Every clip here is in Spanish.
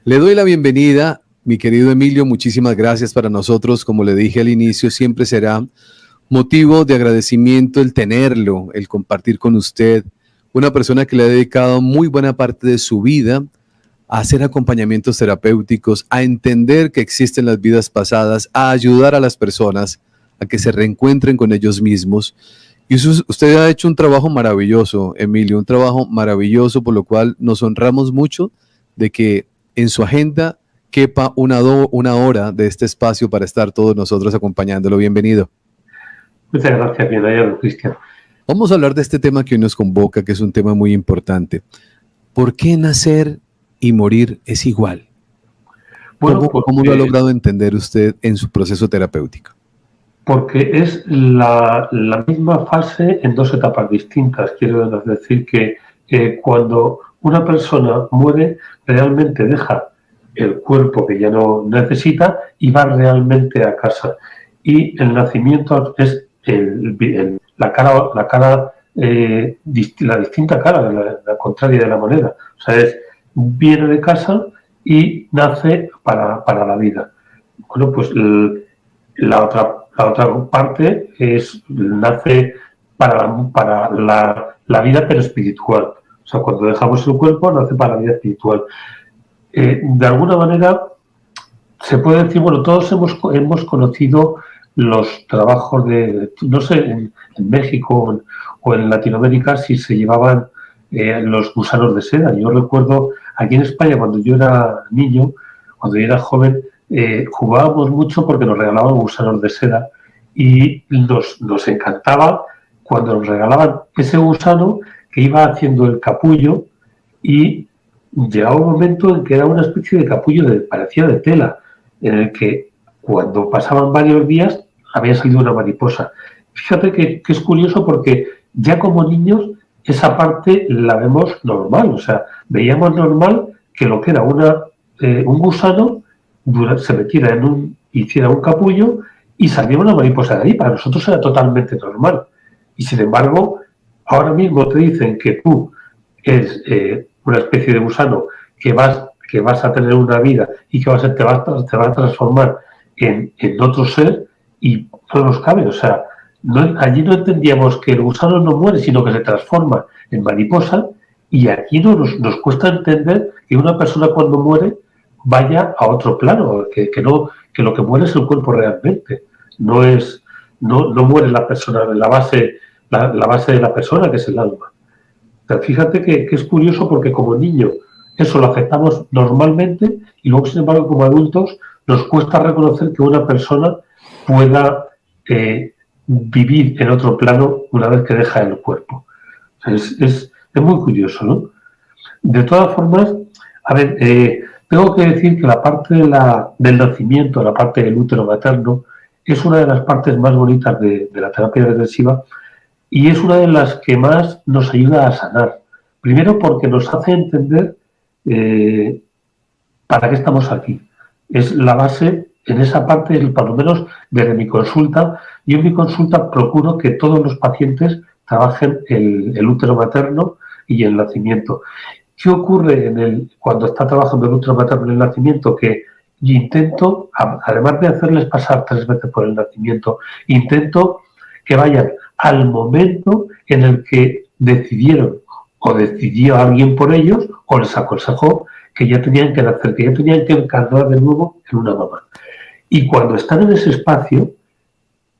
Le doy la bienvenida, mi querido Emilio, muchísimas gracias. Para nosotros, como le dije al inicio, siempre será motivo de agradecimiento el tenerlo, el compartir con usted, una persona que le ha dedicado muy buena parte de su vida a hacer acompañamientos terapéuticos, a entender que existen las vidas pasadas, a ayudar a las personas a que se reencuentren con ellos mismos. Y usted ha hecho un trabajo maravilloso, Emilio, un trabajo maravilloso, por lo cual nos honramos mucho de que en su agenda quepa una hora de este espacio para estar todos nosotros acompañándolo. Bienvenido. Muchas gracias, bien hallado, Cristian. Vamos a hablar de este tema que hoy nos convoca, que es un tema muy importante. ¿Por qué nacer y morir es igual? Bueno, ¿Cómo lo ha logrado entender usted en su proceso terapéutico? Porque es la misma fase en dos etapas distintas. Quiero decir que cuando una persona muere, realmente deja el cuerpo que ya no necesita y va realmente a casa. Y el nacimiento es la distinta cara, la contraria de la moneda. O sea, viene de casa y nace para la vida. Bueno, pues la otra parte nace para la vida, pero espiritual. O sea, cuando dejamos el cuerpo, nace para la vida espiritual. De alguna manera, se puede decir, bueno, todos hemos conocido los trabajos no sé, en México o en Latinoamérica, si se llevaban los gusanos de seda. Yo recuerdo aquí en España, cuando yo era niño, cuando yo era joven, jugábamos mucho porque nos regalaban gusanos de seda y nos encantaba cuando nos regalaban ese gusano que iba haciendo el capullo y llegaba un momento en que era una especie de capullo parecía de tela, en el que cuando pasaban varios días había salido una mariposa. Fíjate que es curioso porque ya como niños esa parte la vemos normal, o sea, veíamos normal que lo que era un gusano se metiera hiciera un capullo y salía una mariposa de ahí. Para nosotros era totalmente normal. Y sin embargo, ahora mismo te dicen que tú eres una especie de gusano que vas a tener una vida y que te va a transformar en otro ser y no nos cabe. O sea, allí no entendíamos que el gusano no muere, sino que se transforma en mariposa, y aquí nos cuesta entender que una persona cuando muere vaya a otro plano, que lo que muere es el cuerpo realmente, no muere la persona, la base de la persona, que es el alma. Pero fíjate que es curioso porque como niño eso lo aceptamos normalmente y luego, sin embargo, como adultos nos cuesta reconocer que una persona pueda vivir en otro plano una vez que deja el cuerpo. Es muy curioso, ¿no? De todas formas, a ver, tengo que decir que la parte del nacimiento, la parte del útero materno, es una de las partes más bonitas de la terapia regresiva y es una de las que más nos ayuda a sanar. Primero porque nos hace entender para qué estamos aquí. Es la base en esa parte, por lo menos desde mi consulta. Yo en mi consulta procuro que todos los pacientes trabajen el útero materno y el nacimiento. ¿Qué ocurre cuando está trabajando el útero materno en el nacimiento? Que yo intento, además de hacerles pasar 3 veces por el nacimiento, intento que vayan al momento en el que decidieron o decidió alguien por ellos o les aconsejó que ya tenían que nacer, que ya tenían que encarnar de nuevo en una mamá. Y cuando están en ese espacio,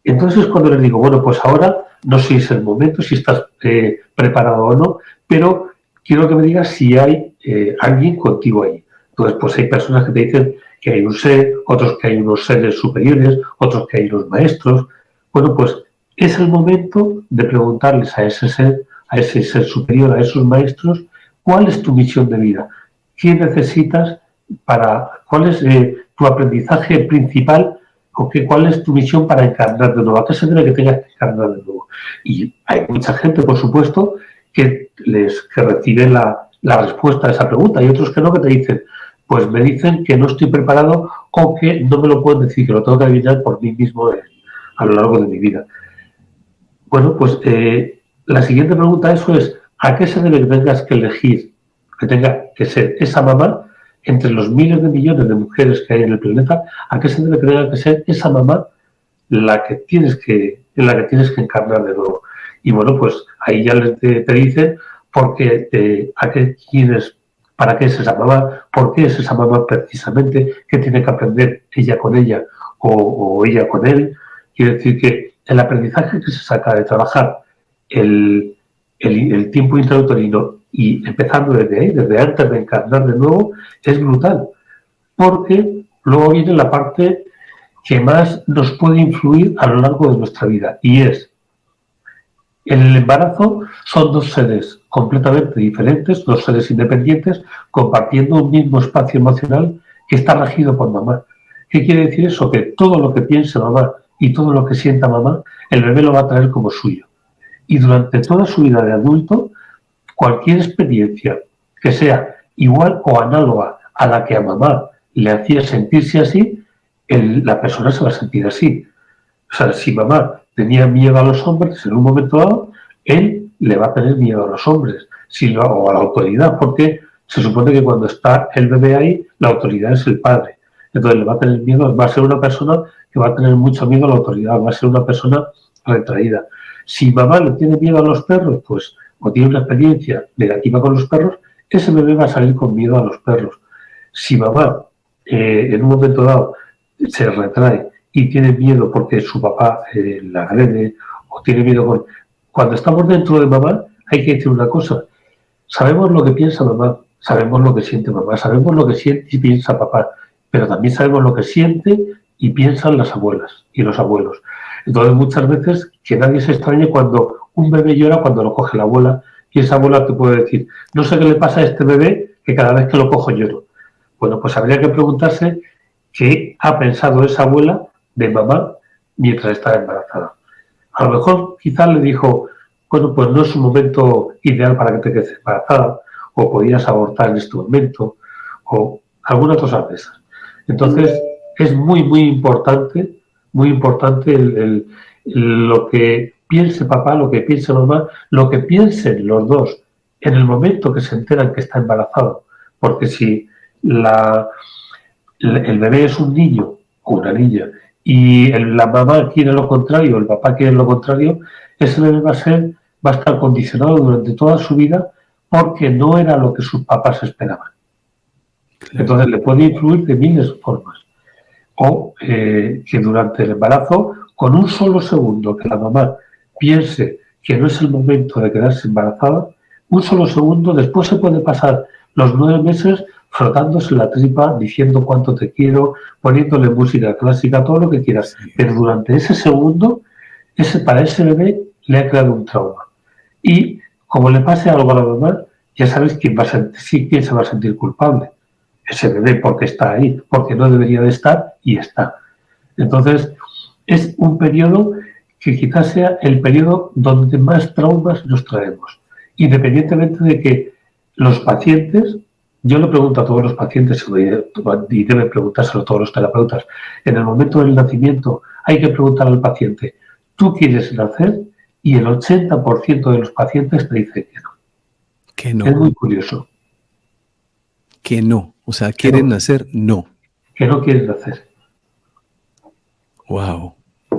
entonces cuando les digo, bueno, pues ahora no sé si es el momento, si estás preparado o no, pero quiero que me digas si hay alguien contigo ahí. Entonces, pues hay personas que te dicen que hay un ser, otros que hay unos seres superiores, otros que hay unos maestros. Bueno, pues es el momento de preguntarles a ese ser superior, a esos maestros, ¿cuál es tu misión de vida? ¿Qué necesitas cuál es tu aprendizaje principal o cuál es tu misión para encarnar de nuevo? ¿A qué se debe que tengas que encarnar de nuevo? Y hay mucha gente, por supuesto, que recibe la respuesta a esa pregunta, y otros que no, que te dicen, pues me dicen que no estoy preparado o que no me lo pueden decir, que lo tengo que adivinar por mí mismo a lo largo de mi vida. Bueno, pues la siguiente pregunta a eso es, ¿a qué se debe que tengas que elegir, que tenga que ser esa mamá entre los miles de millones de mujeres que hay en el planeta, ¿a qué se debe que tenga que ser esa mamá en la que tienes que encarnar de nuevo? Y bueno, pues ahí ya te dicen para qué es esa mamá, por qué es esa mamá precisamente, qué tiene que aprender ella con ella o ella con él. Quiere decir que el aprendizaje que se saca de trabajar el tiempo intrauterino y empezando desde ahí, desde antes de encarnar de nuevo, es brutal, porque luego viene la parte que más nos puede influir a lo largo de nuestra vida, y es en el embarazo. Son dos seres completamente diferentes, dos seres independientes, compartiendo un mismo espacio emocional que está regido por mamá. ¿Qué quiere decir eso? Que todo lo que piense mamá y todo lo que sienta mamá, el bebé lo va a traer como suyo. Y durante toda su vida de adulto, cualquier experiencia que sea igual o análoga a la que a mamá le hacía sentirse así, la persona se va a sentir así. O sea, si mamá tenía miedo a los hombres en un momento dado, él le va a tener miedo a los hombres o a la autoridad, porque se supone que cuando está el bebé ahí, la autoridad es el padre. Entonces le va a tener miedo, va a ser una persona que va a tener mucho miedo a la autoridad, va a ser una persona retraída. Si mamá le tiene miedo a los perros, pues, o tiene una experiencia negativa con los perros, ese bebé va a salir con miedo a los perros. Si mamá en un momento dado se retrae y tiene miedo porque su papá la agrede, o tiene miedo Cuando estamos dentro de mamá, hay que decir una cosa: sabemos lo que piensa mamá, sabemos lo que siente mamá, sabemos lo que siente y piensa papá, pero también sabemos lo que siente y piensan las abuelas y los abuelos. Entonces, muchas veces, que nadie se extrañe cuando un bebé llora cuando lo coge la abuela, y esa abuela te puede decir: no sé qué le pasa a este bebé, que cada vez que lo cojo lloro. Bueno, pues habría que preguntarse qué ha pensado esa abuela de mamá mientras estaba embarazada. A lo mejor quizás le dijo: bueno, pues no es un momento ideal para que te quedes embarazada, o podías abortar en este momento, o alguna cosa de esas. Entonces, es muy importante lo que piense papá, lo que piense mamá, lo que piensen los dos en el momento que se enteran que está embarazado. Porque si el bebé es un niño o una niña y la mamá quiere lo contrario, el papá quiere lo contrario, ese bebé va a estar condicionado durante toda su vida porque no era lo que sus papás esperaban. Claro. Entonces le puede influir de miles de formas. O que durante el embarazo, con un solo segundo que la mamá piense que no es el momento de quedarse embarazada, un solo segundo, después se puede pasar los 9 meses frotándose la tripa, diciendo cuánto te quiero, poniéndole música clásica, todo lo que quieras. Sí. Pero durante ese segundo, para ese bebé le ha creado un trauma. Y como le pase algo a la mamá, ya sabes quién se va a sentir culpable. Ese bebé, porque está ahí, porque no debería de estar y está. Entonces, es un periodo que quizás sea el periodo donde más traumas nos traemos. Independientemente de que los pacientes, yo le pregunto a todos los pacientes, y deben preguntárselo a todos los terapeutas, en el momento del nacimiento hay que preguntar al paciente: ¿tú quieres nacer? Y el 80% de los pacientes te dice que no. Que no. Es muy curioso. Que no. O sea, ¿quieren nacer? No. Que no quieren nacer. Wow.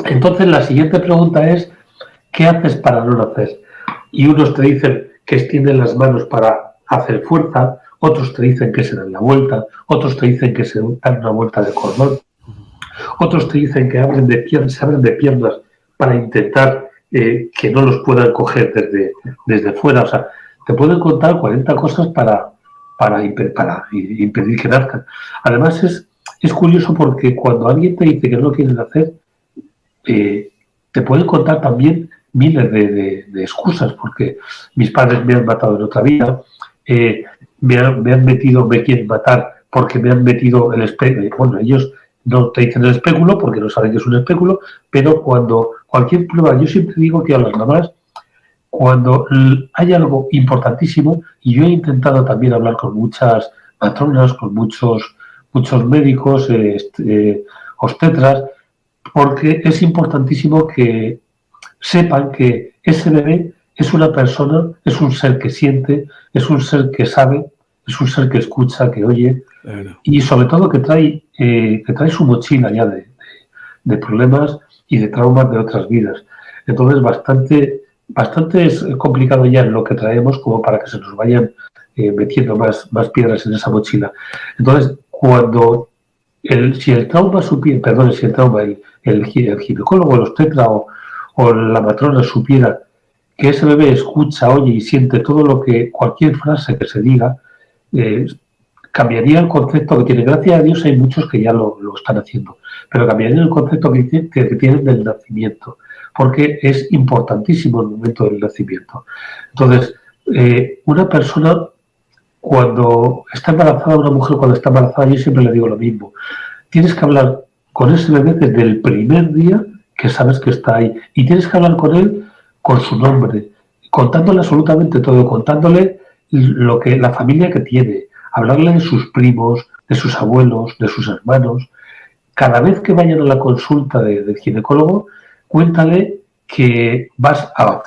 Entonces, la siguiente pregunta es: ¿qué haces para no nacer? Y unos te dicen que extienden las manos para hacer fuerza, otros te dicen que se dan la vuelta, otros te dicen que se dan una vuelta de cordón, otros te dicen que se abren de piernas para intentar que no los puedan coger desde fuera. O sea, te pueden contar 40 cosas para impedir que nazcan. Además, es curioso porque cuando alguien te dice que no quiere nacer, te pueden contar también miles de excusas, porque mis padres me han matado en otra vida, me quieren matar porque me han metido el espéculo. Bueno, ellos no te dicen el espéculo porque no saben que es un espéculo, pero cuando cualquier prueba, yo siempre digo que a las mamás, cuando hay algo importantísimo, y yo he intentado también hablar con muchas matronas, con muchos médicos, obstetras, porque es importantísimo que sepan que ese bebé es una persona, es un ser que siente, es un ser que sabe, es un ser que escucha, que oye, Claro. y sobre todo que trae su mochila ya de problemas y de traumas de otras vidas. Entonces, bastante es complicado ya en lo que traemos como para que se nos vayan metiendo más piedras en esa mochila. Entonces, si el trauma supiera, perdón, si el trauma, el ginecólogo, el obstetra o la matrona supiera que ese bebé escucha, oye y siente todo lo que, cualquier frase que se diga, eh, cambiaría el concepto que tiene. Gracias a Dios hay muchos que ya lo están haciendo, pero cambiaría el concepto que tienen del nacimiento, porque es importantísimo el momento del nacimiento. Entonces, una persona cuando está embarazada, una mujer cuando está embarazada, yo siempre le digo lo mismo, tienes que hablar con ese bebé desde el primer día que sabes que está ahí, y tienes que hablar con él con su nombre, contándole absolutamente todo, contándole la familia que tiene, hablarle de sus primos, de sus abuelos, de sus hermanos. Cada vez que vayan a la consulta del ginecólogo, cuéntale que vas a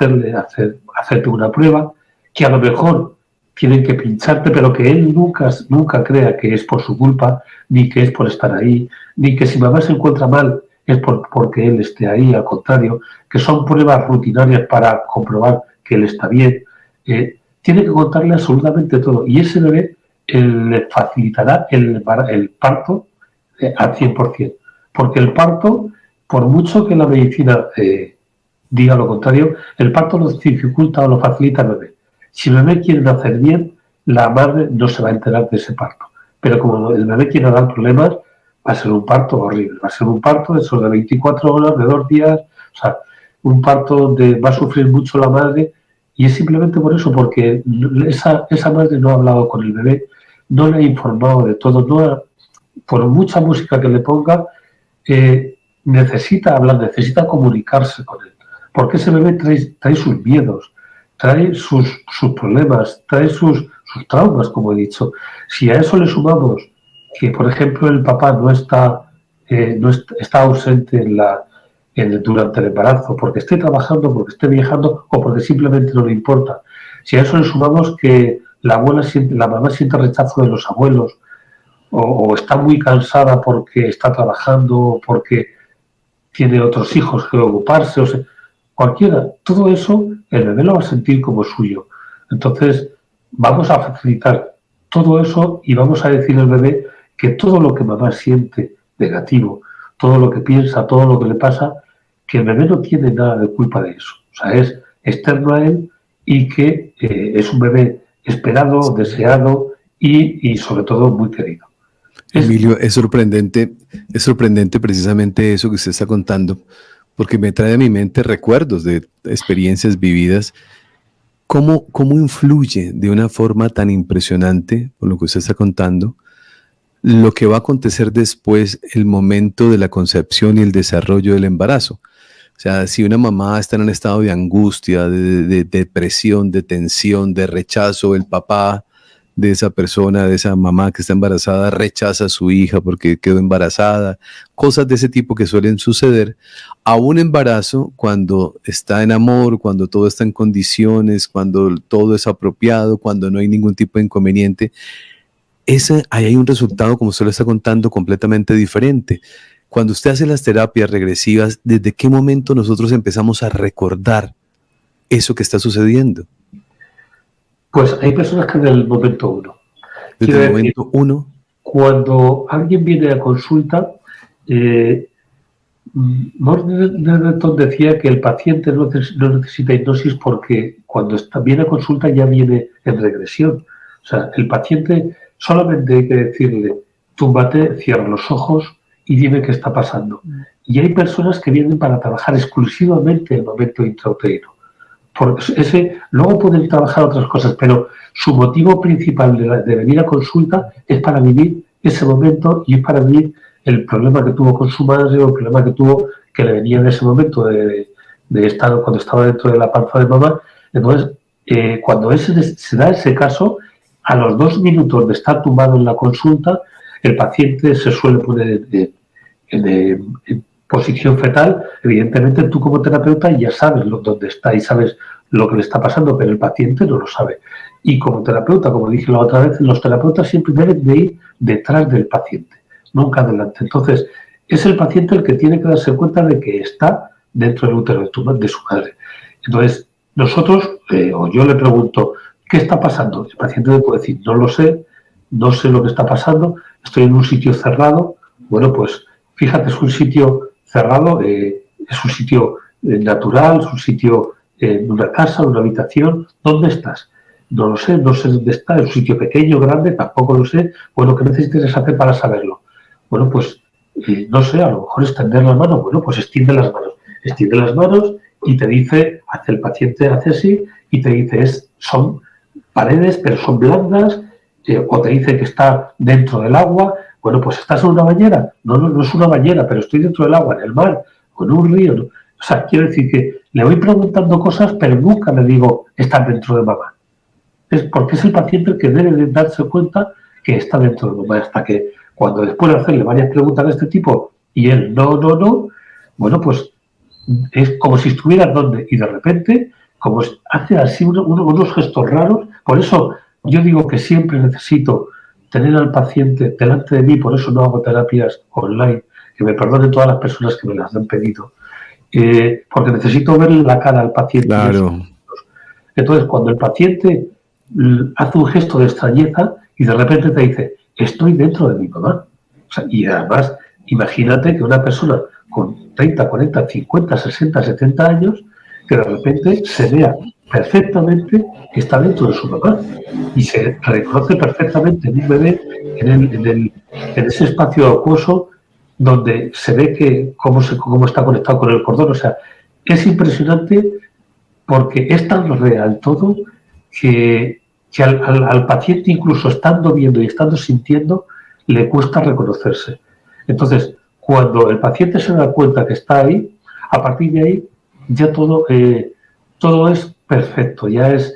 hacerte una prueba, que a lo mejor tienen que pincharte, pero que él nunca crea que es por su culpa, ni que es por estar ahí, ni que si mamá se encuentra mal es porque él esté ahí, al contrario, que son pruebas rutinarias para comprobar que él está bien. Tiene que contarle absolutamente todo, y ese bebé le facilitará el parto al 100%, porque el parto, por mucho que la medicina diga lo contrario, el parto lo dificulta o lo facilita el bebé. Si el bebé quiere nacer bien, la madre no se va a enterar de ese parto, pero como el bebé quiere dar problemas, va a ser un parto horrible, va a ser un parto de esos de 24 horas, de 2 días, o sea, un parto donde va a sufrir mucho la madre, y es simplemente por eso, porque esa madre no ha hablado con el bebé, no le ha informado de todo, por mucha música que le ponga, necesita hablar, necesita comunicarse con él, porque ese bebé trae sus miedos, trae sus problemas, trae sus traumas, como he dicho. Si a eso le sumamos que, por ejemplo, el papá está ausente durante el embarazo, porque esté trabajando, porque esté viajando o porque simplemente no le importa. Si a eso le sumamos que la mamá siente rechazo de los abuelos, o está muy cansada porque está trabajando, o porque tiene otros hijos que ocuparse, o sea, cualquiera, todo eso el bebé lo va a sentir como suyo. Entonces, vamos a facilitar todo eso y vamos a decirle al bebé que todo lo que mamá siente negativo, todo lo que piensa, todo lo que le pasa, que el bebé no tiene nada de culpa de eso. O sea, es externo a él, y que es un bebé esperado, deseado y sobre todo muy querido. Emilio, es sorprendente precisamente eso que usted está contando, porque me trae a mi mente recuerdos de experiencias vividas. ¿Cómo influye de una forma tan impresionante, por lo que usted está contando, lo que va a acontecer después, el momento de la concepción y el desarrollo del embarazo? O sea, si una mamá está en un estado de angustia, de depresión, de tensión, de rechazo, el papá de esa persona, de esa mamá que está embarazada, rechaza a su hija porque quedó embarazada, cosas de ese tipo que suelen suceder a un embarazo cuando está en amor, cuando todo está en condiciones, cuando todo es apropiado, cuando no hay ningún tipo de inconveniente. Ahí hay un resultado, como usted lo está contando, completamente diferente. Cuando usted hace las terapias regresivas, ¿desde qué momento nosotros empezamos a recordar eso que está sucediendo? Pues hay personas que desde el momento uno. Desde el momento uno. Cuando alguien viene a consulta, Norton decía que el paciente no necesita hipnosis porque cuando viene a consulta ya viene en regresión. O sea, el paciente solamente hay que decirle, túmbate, cierra los ojos y dime qué está pasando. Y hay personas que vienen para trabajar exclusivamente el momento intrauterino. Luego pueden trabajar otras cosas, pero su motivo principal de venir a consulta es para vivir ese momento, y es para vivir el problema que tuvo con su madre, o el problema que le venía en ese momento cuando estaba dentro de la panza de mamá. Entonces, cuando se da ese caso, a los 2 minutos de estar tumbado en la consulta, el paciente se suele poner en posición fetal. Evidentemente, tú como terapeuta ya sabes dónde está y sabes lo que le está pasando, pero el paciente no lo sabe. Y como terapeuta, como dije la otra vez, los terapeutas siempre deben de ir detrás del paciente, nunca adelante. Entonces, es el paciente el que tiene que darse cuenta de que está dentro del útero de su madre. Entonces, nosotros, o yo le pregunto, ¿qué está pasando? El paciente me puede decir, no lo sé, no sé lo que está pasando, estoy en un sitio cerrado. Bueno, pues fíjate, es un sitio cerrado, es un sitio natural, es un sitio en una casa, en una habitación. ¿Dónde estás? No lo sé, no sé dónde está, es un sitio pequeño, grande, tampoco lo sé. Bueno, ¿qué necesitas hacer para saberlo? Bueno, pues no sé, a lo mejor extender las manos. Bueno, pues extiende las manos. Extiende las manos y te dice, hace el paciente, hace así, y te dice, son paredes, pero son blandas, o te dice que está dentro del agua. Bueno, pues ¿estás en una bañera? No, no, no es una bañera, pero estoy dentro del agua, en el mar, o en un río, ¿no? O sea, quiero decir que le voy preguntando cosas, pero nunca le digo, estás dentro de mamá. Es porque es el paciente el que debe de darse cuenta que está dentro de mamá, hasta que cuando después de hacerle varias preguntas de este tipo y él no, bueno, pues es como si estuviera donde, y de repente, como hace así unos gestos raros. Por eso yo digo que siempre necesito tener al paciente delante de mí, por eso no hago terapias online, que me perdonen todas las personas que me las han pedido, porque necesito verle la cara al paciente. Claro. Entonces, cuando el paciente hace un gesto de extrañeza y de repente te dice, estoy dentro de mi mamá. O sea, y además, imagínate que una persona con 30, 40, 50, 60, 70 años, que de repente se vea perfectamente que está dentro de su mamá y se reconoce perfectamente en un bebé, en ese espacio acuoso donde se ve que cómo está conectado con el cordón. O sea, es impresionante porque es tan real todo que al paciente, incluso estando viendo y estando sintiendo, le cuesta reconocerse. Entonces, cuando el paciente se da cuenta que está ahí, a partir de ahí ya todo es perfecto. Ya es,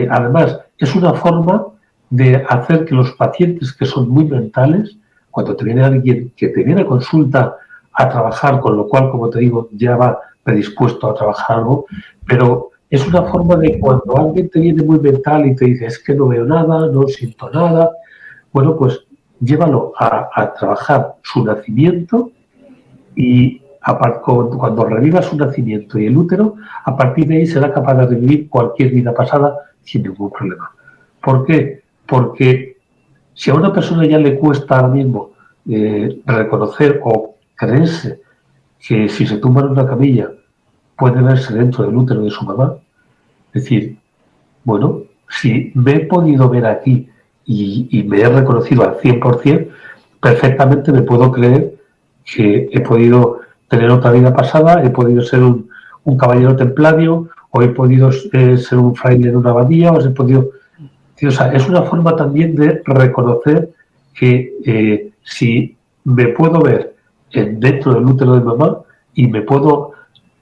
además, es una forma de hacer que los pacientes que son muy mentales, cuando te viene alguien que te viene a consulta a trabajar, con lo cual, como te digo, ya va predispuesto a trabajar algo, pero es una forma de cuando alguien te viene muy mental y te dice, es que no veo nada, no siento nada, bueno, pues llévalo a trabajar su nacimiento y cuando reviva su nacimiento y el útero, a partir de ahí será capaz de revivir cualquier vida pasada sin ningún problema. ¿Por qué? Porque si a una persona ya le cuesta ahora mismo reconocer o creerse que si se tumba en una camilla puede verse dentro del útero de su mamá, es decir, bueno, si me he podido ver aquí y me he reconocido al 100%, perfectamente me puedo creer que he podido tener otra vida pasada, he podido ser un caballero templario, o he podido ser un fraile en una abadía, o he podido... O sea, es una forma también de reconocer que si me puedo ver dentro del útero de mamá y me puedo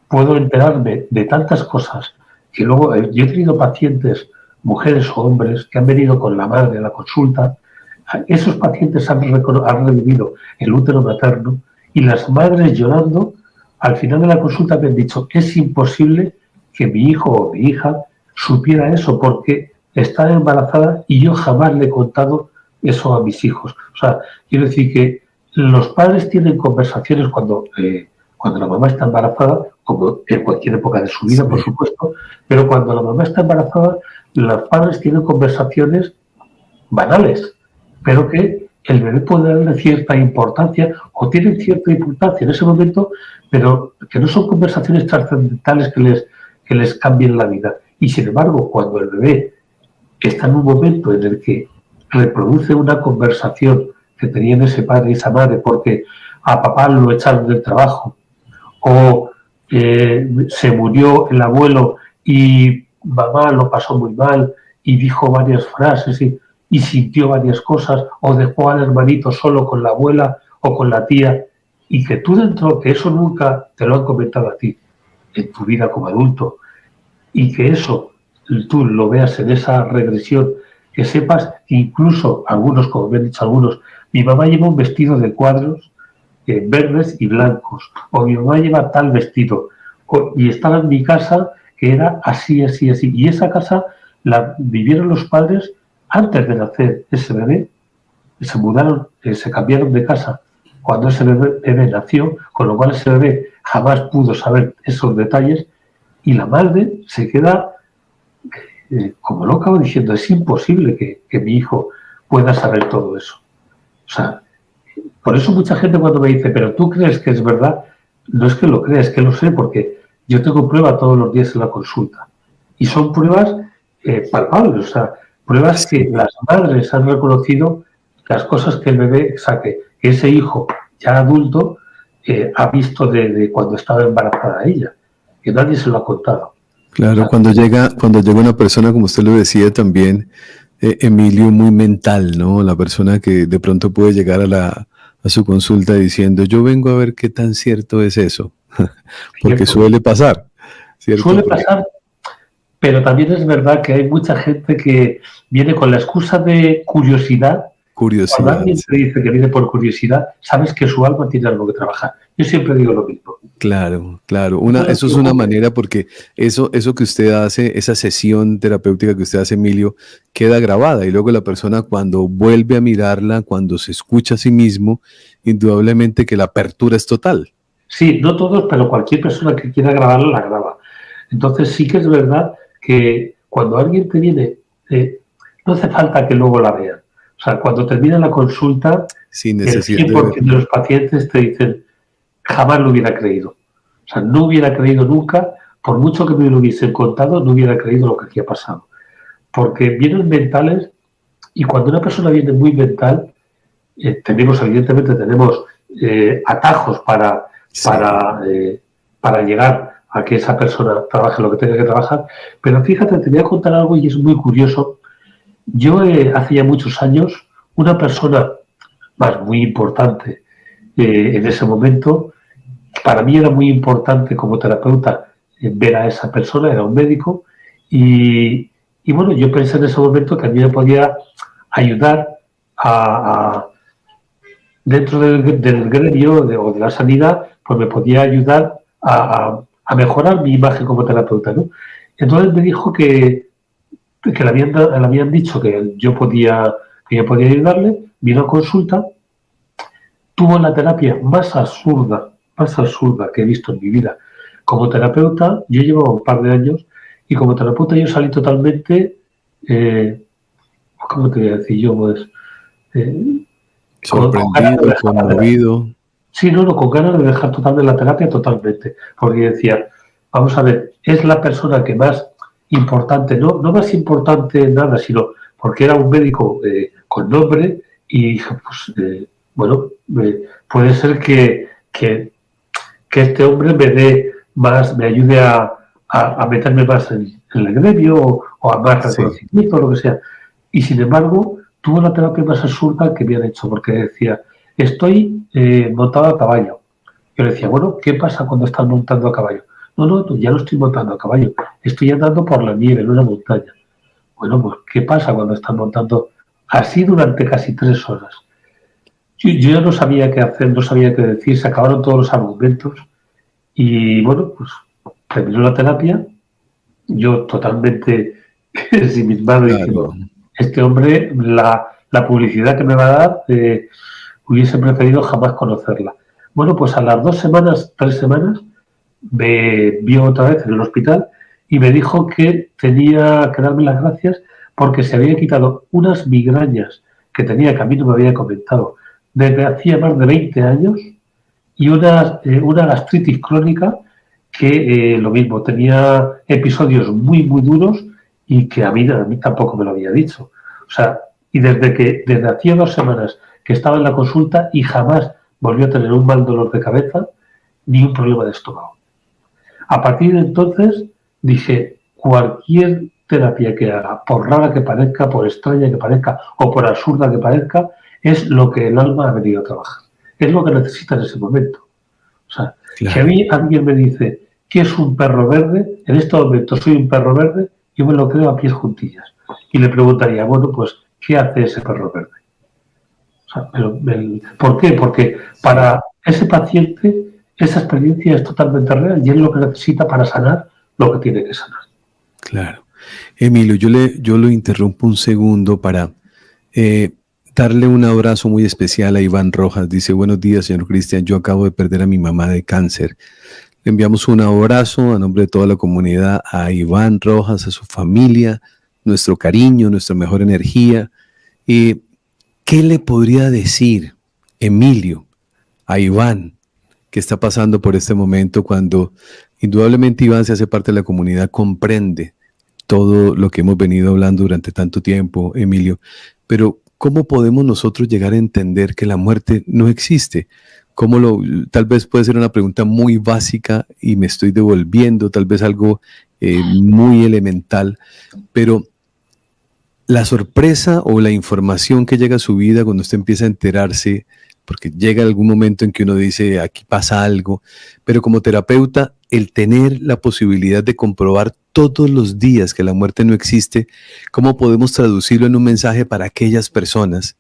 enterarme de tantas cosas que luego yo he tenido pacientes, mujeres o hombres, que han venido con la madre a la consulta. Esos pacientes han revivido el útero materno y las madres llorando al final de la consulta me han dicho, es imposible que mi hijo o mi hija supiera eso porque está embarazada y yo jamás le he contado eso a mis hijos. O sea, quiero decir que los padres tienen conversaciones cuando la mamá está embarazada, como en cualquier época de su vida, sí, por supuesto, pero cuando la mamá está embarazada, los padres tienen conversaciones banales, pero que el bebé puede darle cierta importancia o tienen cierta importancia en ese momento, pero que no son conversaciones trascendentales que les cambien la vida. Y sin embargo, cuando el bebé está en un momento en el que reproduce una conversación que tenían ese padre y esa madre porque a papá lo echaron del trabajo, o se murió el abuelo y mamá lo pasó muy mal y dijo varias frases y sintió varias cosas, o dejó al hermanito solo con la abuela o con la tía, y que tú dentro, que eso nunca te lo han comentado a ti en tu vida como adulto, y que eso tú lo veas en esa regresión, que sepas que incluso algunos, como me han dicho algunos, mi mamá lleva un vestido de cuadros verdes y blancos, o mi mamá lleva tal vestido, y estaba en mi casa que era así, y esa casa la vivieron los padres antes de nacer ese bebé, se mudaron, se cambiaron de casa cuando ese bebé nació, con lo cual ese bebé jamás pudo saber esos detalles, y la madre se queda como loca diciendo, es imposible que mi hijo pueda saber todo eso. O sea, por eso mucha gente cuando me dice, pero ¿tú crees que es verdad? No es que lo crea, es que lo sé, porque yo tengo pruebas todos los días en la consulta. Y son pruebas palpables, o sea, pruebas que las madres han reconocido las cosas que el bebé, o sea, que ese hijo ya adulto ha visto de cuando estaba embarazada ella, que nadie se lo ha contado. Claro, cuando llega una persona, como usted lo decía también, Emilio, muy mental, ¿no? La persona que de pronto puede llegar a su consulta diciendo, yo vengo a ver qué tan cierto es eso, porque suele pasar, ¿cierto? Suele pasar, pero también es verdad que hay mucha gente que viene con la excusa de curiosidad. Cuando alguien te dice que viene por curiosidad, sabes que su alma tiene algo que trabajar. Yo siempre digo lo mismo. Claro, claro. Eso es una manera, porque eso que usted hace, esa sesión terapéutica que usted hace, Emilio, queda grabada, y luego la persona cuando vuelve a mirarla, cuando se escucha a sí mismo, indudablemente que la apertura es total. Sí, no todos, pero cualquier persona que quiera grabarla, la graba. Entonces sí que es verdad que cuando alguien te viene, no hace falta que luego la vean. O sea, cuando termina la consulta, sin el 100% de los pacientes te dicen, jamás lo hubiera creído. O sea, no hubiera creído nunca, por mucho que me lo hubiesen contado, no hubiera creído lo que aquí ha pasado. Porque vienen mentales, y cuando una persona viene muy mental, evidentemente tenemos atajos para llegar a que esa persona trabaje lo que tenga que trabajar. Pero fíjate, te voy a contar algo y es muy curioso. Yo hace ya muchos años, una persona muy importante en ese momento, para mí era muy importante como terapeuta ver a esa persona, era un médico, y bueno, yo pensé en ese momento que a mí me podía ayudar dentro del gremio o de la sanidad, pues me podía ayudar a mejorar mi imagen como terapeuta, ¿no? Entonces me dijo que le habían dicho que yo podía ayudarle, vino a consulta, tuvo la terapia más absurda que he visto en mi vida. Como terapeuta, yo llevo un par de años, y como terapeuta yo salí totalmente, ¿cómo te voy a decir yo? Pues, sorprendido, conmovido. Sí, con ganas de dejar totalmente la terapia totalmente. Porque decía, vamos a ver, es la persona que más importante, no más importante en nada, sino porque era un médico con nombre, y dije, pues, bueno, puede ser que este hombre me dé más, me ayude a meterme más en el gremio o a más reconocimiento, lo que sea. Y sin embargo, tuvo la terapia más absurda que me han hecho, porque decía, estoy montado a caballo. Yo le decía, bueno, ¿qué pasa cuando estás montando a caballo? No, ya no estoy montando a caballo, estoy andando por la nieve en una montaña. Bueno, pues, ¿qué pasa cuando estás montando? Así durante casi 3 horas. Yo ya no sabía qué hacer, no sabía qué decir, se acabaron todos los argumentos, y bueno, pues terminó la terapia, yo totalmente ensimismado diciendo, este hombre, la publicidad que me va a dar, hubiese preferido jamás conocerla. Bueno, pues a las 2 semanas, 3 semanas, me vio otra vez en el hospital y me dijo que tenía que darme las gracias porque se había quitado unas migrañas que tenía, que a mí no me había comentado, desde hacía más de 20 años, y una gastritis crónica que lo mismo, tenía episodios muy, muy duros, y que a mí tampoco me lo había dicho. O sea, y desde hacía 2 semanas que estaba en la consulta y jamás volvió a tener un mal dolor de cabeza ni un problema de estómago. A partir de entonces dije, cualquier terapia que haga, por rara que parezca, por extraña que parezca o por absurda que parezca, es lo que el alma ha venido a trabajar. Es lo que necesita en ese momento. O sea, claro. Si a mí alguien me dice que es un perro verde, en este momento soy un perro verde, yo me lo creo a pies juntillas. Y le preguntaría, bueno, pues, ¿qué hace ese perro verde? O sea, ¿por qué? Porque para ese paciente esa experiencia es totalmente real y es lo que necesita para sanar lo que tiene que sanar. Claro. Emilio, yo lo interrumpo un segundo para darle un abrazo muy especial a Iván Rojas. Dice, buenos días, señor Cristian, yo acabo de perder a mi mamá de cáncer. Le enviamos un abrazo a nombre de toda la comunidad a Iván Rojas, a su familia, nuestro cariño, nuestra mejor energía. ¿Qué le podría decir Emilio a Iván, que está pasando por este momento, cuando indudablemente Iván se hace parte de la comunidad, comprende todo lo que hemos venido hablando durante tanto tiempo, Emilio, pero ¿cómo podemos nosotros llegar a entender que la muerte no existe? Tal vez puede ser una pregunta muy básica y me estoy devolviendo, tal vez algo muy elemental, pero la sorpresa o la información que llega a su vida cuando usted empieza a enterarse, porque llega algún momento en que uno dice, aquí pasa algo, pero como terapeuta, el tener la posibilidad de comprobar todos los días que la muerte no existe, ¿cómo podemos traducirlo en un mensaje para aquellas personas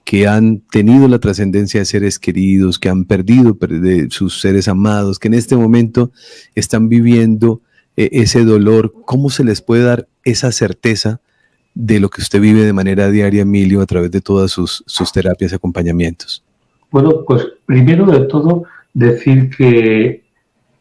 que han tenido la trascendencia de seres queridos, que han perdido de sus seres amados, que en este momento están viviendo ese dolor? ¿Cómo se les puede dar esa certeza de lo que usted vive de manera diaria, Emilio, a través de todas sus terapias y acompañamientos? Bueno, pues primero de todo decir que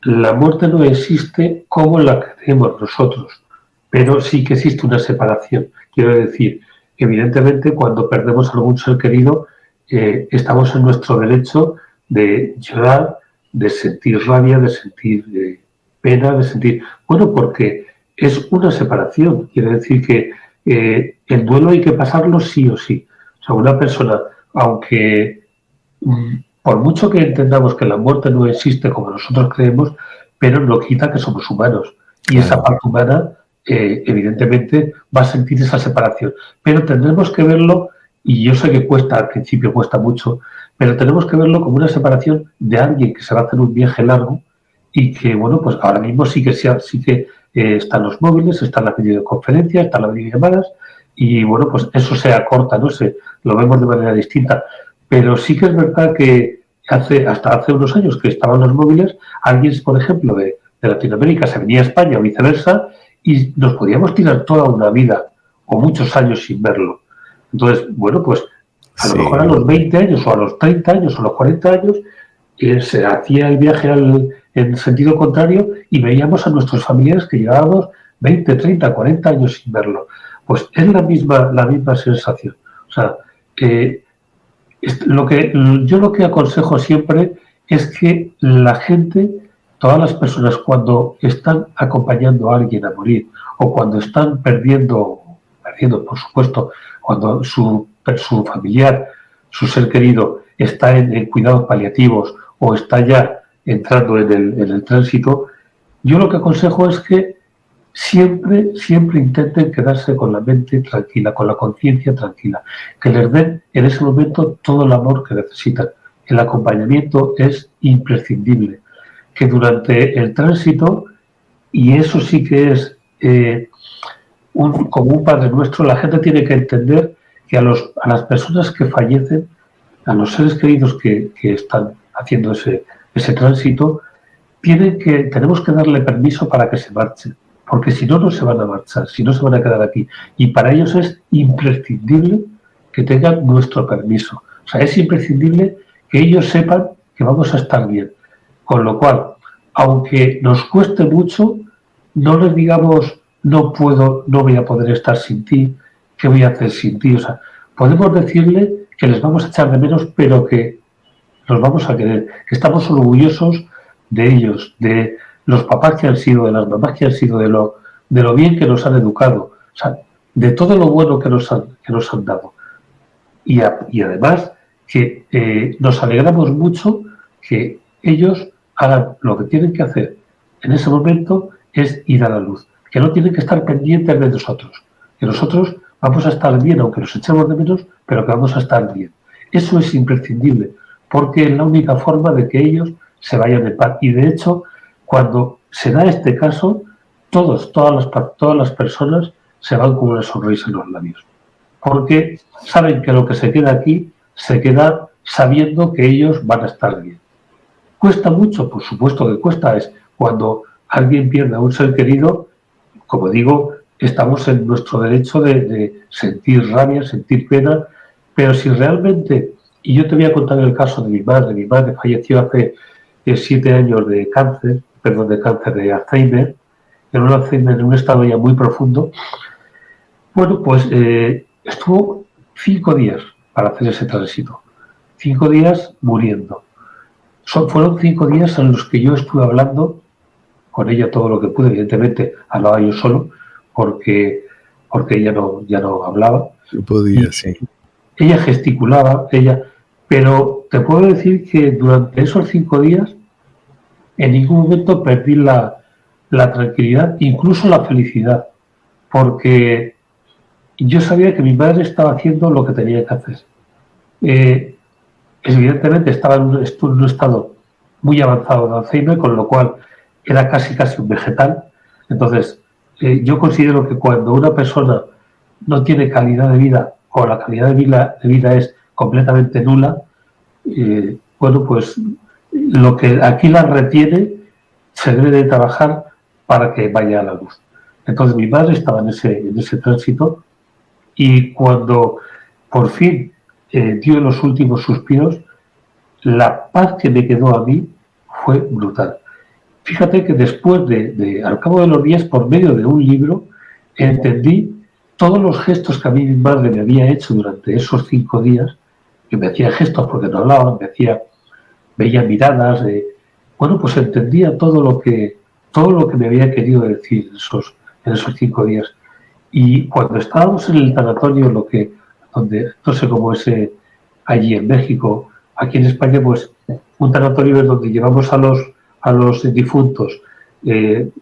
la muerte no existe como la creemos nosotros, pero sí que existe una separación. Quiero decir, evidentemente cuando perdemos algún ser querido, estamos en nuestro derecho de llorar, de sentir rabia, de sentir pena, de sentir... Bueno, porque es una separación. Quiere decir que el duelo hay que pasarlo sí o sí. O sea, una persona, aunque por mucho que entendamos que la muerte no existe como nosotros creemos, pero no quita que somos humanos. Y esa parte humana, evidentemente, va a sentir esa separación. Pero tendremos que verlo, y yo sé que cuesta, al principio cuesta mucho, pero tenemos que verlo como una separación de alguien que se va a hacer un viaje largo y que, bueno, pues ahora mismo sí que están los móviles, están las videoconferencias, están las videollamadas, y bueno, pues eso se acorta, no sé, lo vemos de manera distinta. Pero sí que es verdad que hasta hace unos años que estaban los móviles, alguien, por ejemplo, de Latinoamérica se venía a España o viceversa y nos podíamos tirar toda una vida o muchos años sin verlo. Entonces, bueno, pues a lo mejor a los 20 años o a los 30 años o a los 40 años se hacía el viaje en sentido contrario y veíamos a nuestros familiares que llevábamos 20, 30, 40 años sin verlo. Pues es la misma sensación. O sea, yo lo que aconsejo siempre es que la gente, todas las personas, cuando están acompañando a alguien a morir o cuando están perdiendo, por supuesto, cuando su familiar, su ser querido, está en cuidados paliativos o está ya entrando en el tránsito, yo lo que aconsejo es que siempre intenten quedarse con la mente tranquila, con la conciencia tranquila, que les den en ese momento todo el amor que necesitan. El acompañamiento es imprescindible, que durante el tránsito, y eso sí que es como un Padre Nuestro, la gente tiene que entender que a las personas que fallecen, a los seres queridos que están haciendo ese tránsito, tenemos que darle permiso para que se marchen, porque si no, no se van a marchar, si no se van a quedar aquí. Y para ellos es imprescindible que tengan nuestro permiso. O sea, es imprescindible que ellos sepan que vamos a estar bien. Con lo cual, aunque nos cueste mucho, no les digamos, no voy a poder estar sin ti, ¿qué voy a hacer sin ti? O sea, podemos decirle que les vamos a echar de menos, pero que los vamos a querer, que estamos orgullosos de ellos, de los papás que han sido, de las mamás que han sido, de lo bien que nos han educado, o sea, de todo lo bueno que nos han dado. Y además que nos alegramos mucho que ellos hagan lo que tienen que hacer en ese momento, es ir a la luz, que no tienen que estar pendientes de nosotros, que nosotros vamos a estar bien, aunque nos echemos de menos, pero que vamos a estar bien. Eso es imprescindible, porque es la única forma de que ellos se vayan en paz. Y de hecho, cuando se da este caso, todas las personas se van con una sonrisa en los labios, porque saben que lo que se queda aquí se queda sabiendo que ellos van a estar bien. Cuesta mucho, por supuesto que cuesta, es cuando alguien pierde a un ser querido, como digo, estamos en nuestro derecho de sentir rabia, sentir pena, pero si realmente, y yo te voy a contar el caso de mi madre falleció hace 7 años de cáncer de Alzheimer, en un Alzheimer en un estado ya muy profundo. Bueno, pues estuvo 5 días para hacer ese tránsito, 5 días muriendo. Fueron 5 días en los que yo estuve hablando con ella todo lo que pude. Evidentemente hablaba yo solo porque ella ya no hablaba. Yo podía, sí. Ella gesticulaba, pero te puedo decir que durante esos 5 días en ningún momento perdí la tranquilidad, incluso la felicidad, porque yo sabía que mi madre estaba haciendo lo que tenía que hacer. Evidentemente estaba en un estado muy avanzado de Alzheimer, con lo cual era casi un vegetal. Entonces, yo considero que cuando una persona no tiene calidad de vida o la calidad de vida es completamente nula, bueno, pues lo que aquí la retiene se debe de trabajar para que vaya a la luz. Entonces mi madre estaba en ese tránsito, y cuando por fin dio los últimos suspiros, la paz que me quedó a mí fue brutal. Fíjate que después al cabo de los días, por medio de un libro, entendí todos los gestos que a mí mi madre me había hecho durante esos 5 días, que me hacía gestos porque no hablaba, veía miradas, bueno, pues entendía todo lo que me había querido decir en esos 5 días. Y cuando estábamos en el tanatorio, donde no sé cómo es allí en México, aquí en España, pues un tanatorio es donde llevamos a los difuntos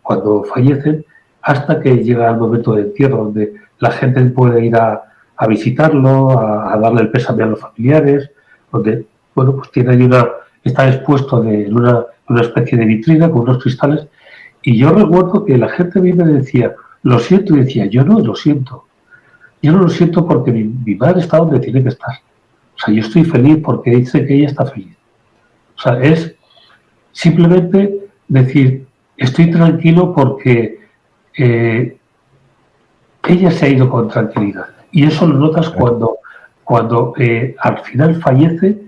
cuando fallecen, hasta que llega el momento del entierro, donde la gente puede ir a visitarlo, a darle el pésame a los familiares, donde, bueno, pues tiene ahí está expuesto en una especie de vitrina con unos cristales. Y yo recuerdo que la gente a mí me decía, lo siento, y decía, yo no lo siento. Yo no lo siento porque mi madre está donde tiene que estar. O sea, yo estoy feliz porque dice que ella está feliz. O sea, es simplemente decir, estoy tranquilo porque ella se ha ido con tranquilidad. Y eso lo notas cuando al final fallece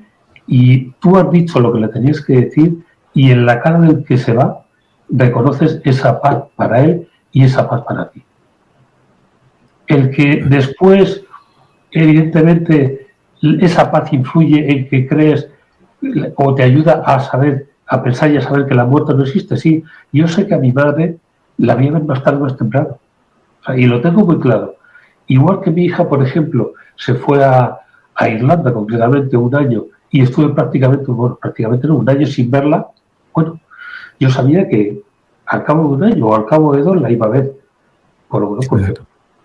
y tú has dicho lo que le tenías que decir, y en la cara del que se va reconoces esa paz para él y esa paz para ti. El que después, evidentemente, esa paz influye en que crees o te ayuda a pensar y a saber que la muerte no existe. Sí, yo sé que a mi madre la voy a ver más tarde o más temprano. O sea, y lo tengo muy claro. Igual que mi hija, por ejemplo, se fue a Irlanda concretamente 1 año y estuve prácticamente no, 1 año sin verla. Bueno, yo sabía que al cabo de 1 año o al cabo de 2 la iba a ver. Por lo menos porque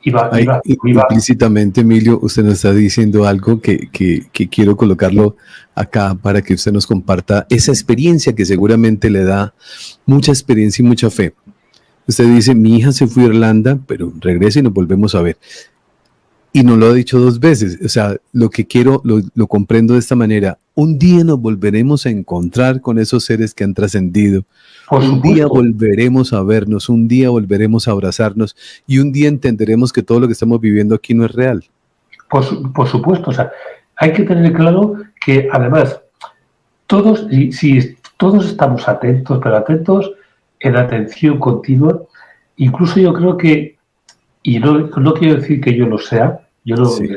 iba. Implícitamente, Emilio, usted nos está diciendo algo que quiero colocarlo acá para que usted nos comparta esa experiencia que seguramente le da mucha experiencia y mucha fe. Usted dice, mi hija se fue a Irlanda, pero regresa y nos volvemos a ver. Y nos lo ha dicho 2 veces. O sea, lo que quiero, lo comprendo de esta manera. Un día nos volveremos a encontrar con esos seres que han trascendido. Un día volveremos a vernos, un día volveremos a abrazarnos, y un día entenderemos que todo lo que estamos viviendo aquí no es real. Por supuesto. O sea, hay que tener claro que además todos estamos atentos, pero atentos en atención continua. Incluso yo creo que, y no quiero decir que yo lo sea, yo no, sí.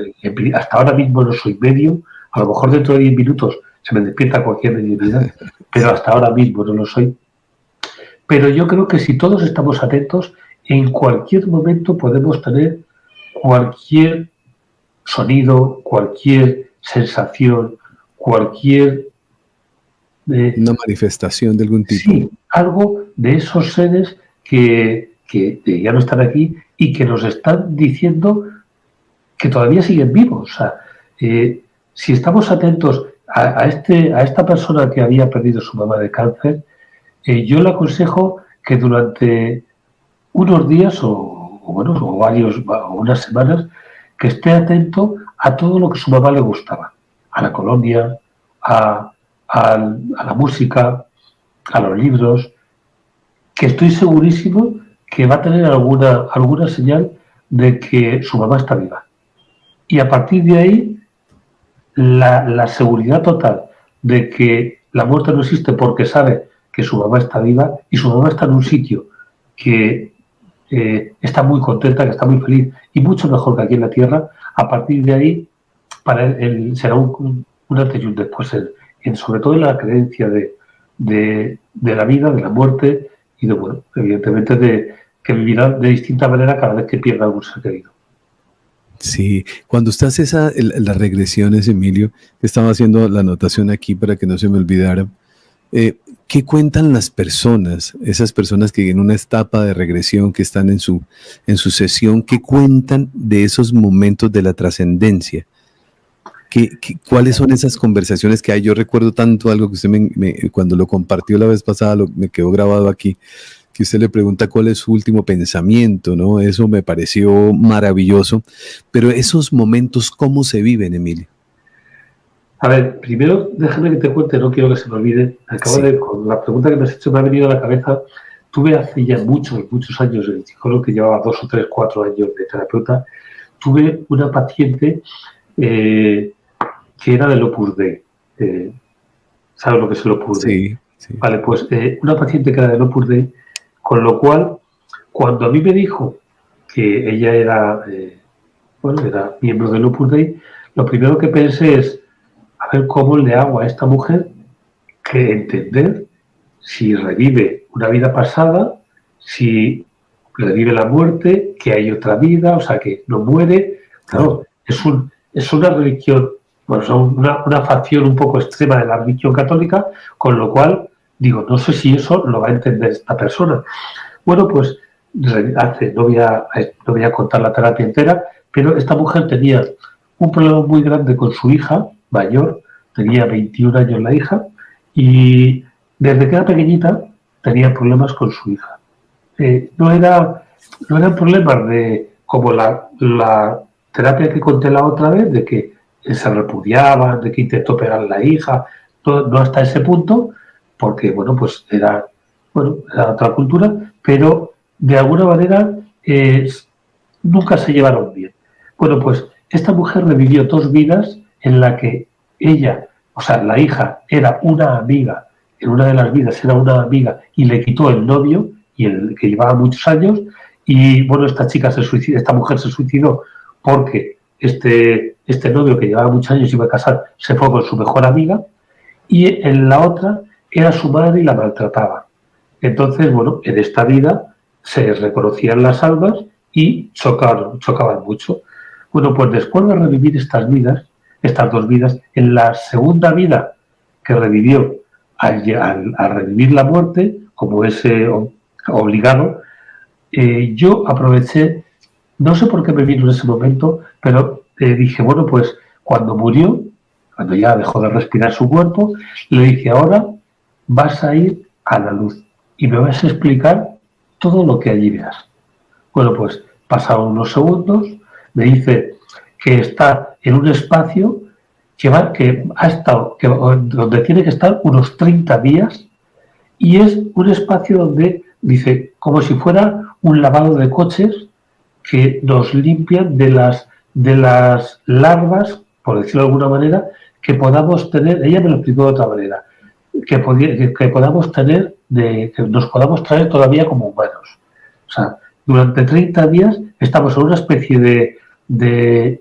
Hasta ahora mismo no soy medium, a lo mejor dentro de 10 minutos se me despierta cualquier mediunidad, pero hasta ahora mismo no lo soy. Pero yo creo que si todos estamos atentos, en cualquier momento podemos tener cualquier sonido, cualquier sensación, cualquier... una manifestación de algún tipo. Sí, algo de esos seres que ya no están aquí y que nos están diciendo que todavía siguen vivos. O sea, si estamos atentos a esta persona que había perdido su mamá de cáncer, yo le aconsejo que durante unos días o unas semanas, que esté atento a todo lo que su mamá le gustaba, a la colonia, a la música, a los libros, que estoy segurísimo que va a tener alguna señal de que su mamá está viva. Y a partir de ahí, la seguridad total de que la muerte no existe porque sabe que su mamá está viva y su mamá está en un sitio que está muy contenta, que está muy feliz y mucho mejor que aquí en la Tierra. A partir de ahí, para él será un antes y un después, sobre todo en la creencia de la vida, de la muerte y de, bueno, evidentemente de que vivirá de distinta manera cada vez que pierda algún ser querido. Sí, cuando usted hace las regresiones, Emilio, estaba haciendo la anotación aquí para que no se me olvidara, ¿qué cuentan las personas, esas personas que en una etapa de regresión, que están en su sesión, qué cuentan de esos momentos de la trascendencia? ¿Cuáles son esas conversaciones que hay? Yo recuerdo tanto algo que usted cuando lo compartió la vez pasada, me quedó grabado aquí, que usted le pregunta cuál es su último pensamiento, ¿no? Eso me pareció maravilloso. Pero esos momentos, ¿cómo se viven, Emilio? A ver, primero déjame que te cuente, no quiero que se me olvide. Con la pregunta que me has hecho me ha venido a la cabeza. Tuve hace ya muchos años, el psicólogo que llevaba 2 o 3, 4 años de terapeuta, tuve una paciente que era del Opus Dei. ¿Sabes lo que es el Opus Dei? Sí. Vale, pues una paciente que era del Opus Dei, con lo cual, cuando a mí me dijo que ella era miembro del Opus Dei, lo primero que pensé es, a ver cómo le hago a esta mujer que entender si revive una vida pasada, si revive la muerte, que hay otra vida, o sea, que no muere. Claro, es una religión, bueno, una facción un poco extrema de la religión católica, con lo cual, digo, no sé si eso lo va a entender esta persona. Bueno, pues no voy a contar la terapia entera, pero esta mujer tenía un problema muy grande con su hija mayor, tenía 21 años la hija, y desde que era pequeñita tenía problemas con su hija. No eran problemas de como la terapia que conté la otra vez, de que se repudiaba, de que intentó pegar a la hija, no hasta ese punto, porque bueno, pues era otra cultura, pero de alguna manera nunca se llevaron bien. Bueno, pues esta mujer revivió 2 vidas en la que ella, o sea, la hija era una amiga, en una de las vidas era una amiga y le quitó el novio, y el que llevaba muchos años, y bueno, esta mujer se suicidó porque este novio que llevaba muchos años y iba a casar se fue con su mejor amiga, y en la otra era su madre y la maltrataba. Entonces, bueno, en esta vida se reconocían las almas y chocaban mucho. Bueno, pues después de revivir estas 2 vidas, en la segunda vida que revivió al revivir la muerte, como ese obligado, yo aproveché, no sé por qué me vino en ese momento, pero dije, bueno, pues cuando murió, cuando ya dejó de respirar su cuerpo, le dije, ahora vas a ir a la luz y me vas a explicar todo lo que allí veas. Bueno, pues pasaron unos segundos, me dice que está en un espacio donde tiene que estar unos 30 días, y es un espacio donde, dice, como si fuera un lavado de coches que nos limpian de las larvas, por decirlo de alguna manera, que podamos tener, ella me lo explicó de otra manera, que podamos tener, que nos podamos traer todavía como humanos. O sea, durante 30 días estamos en una especie de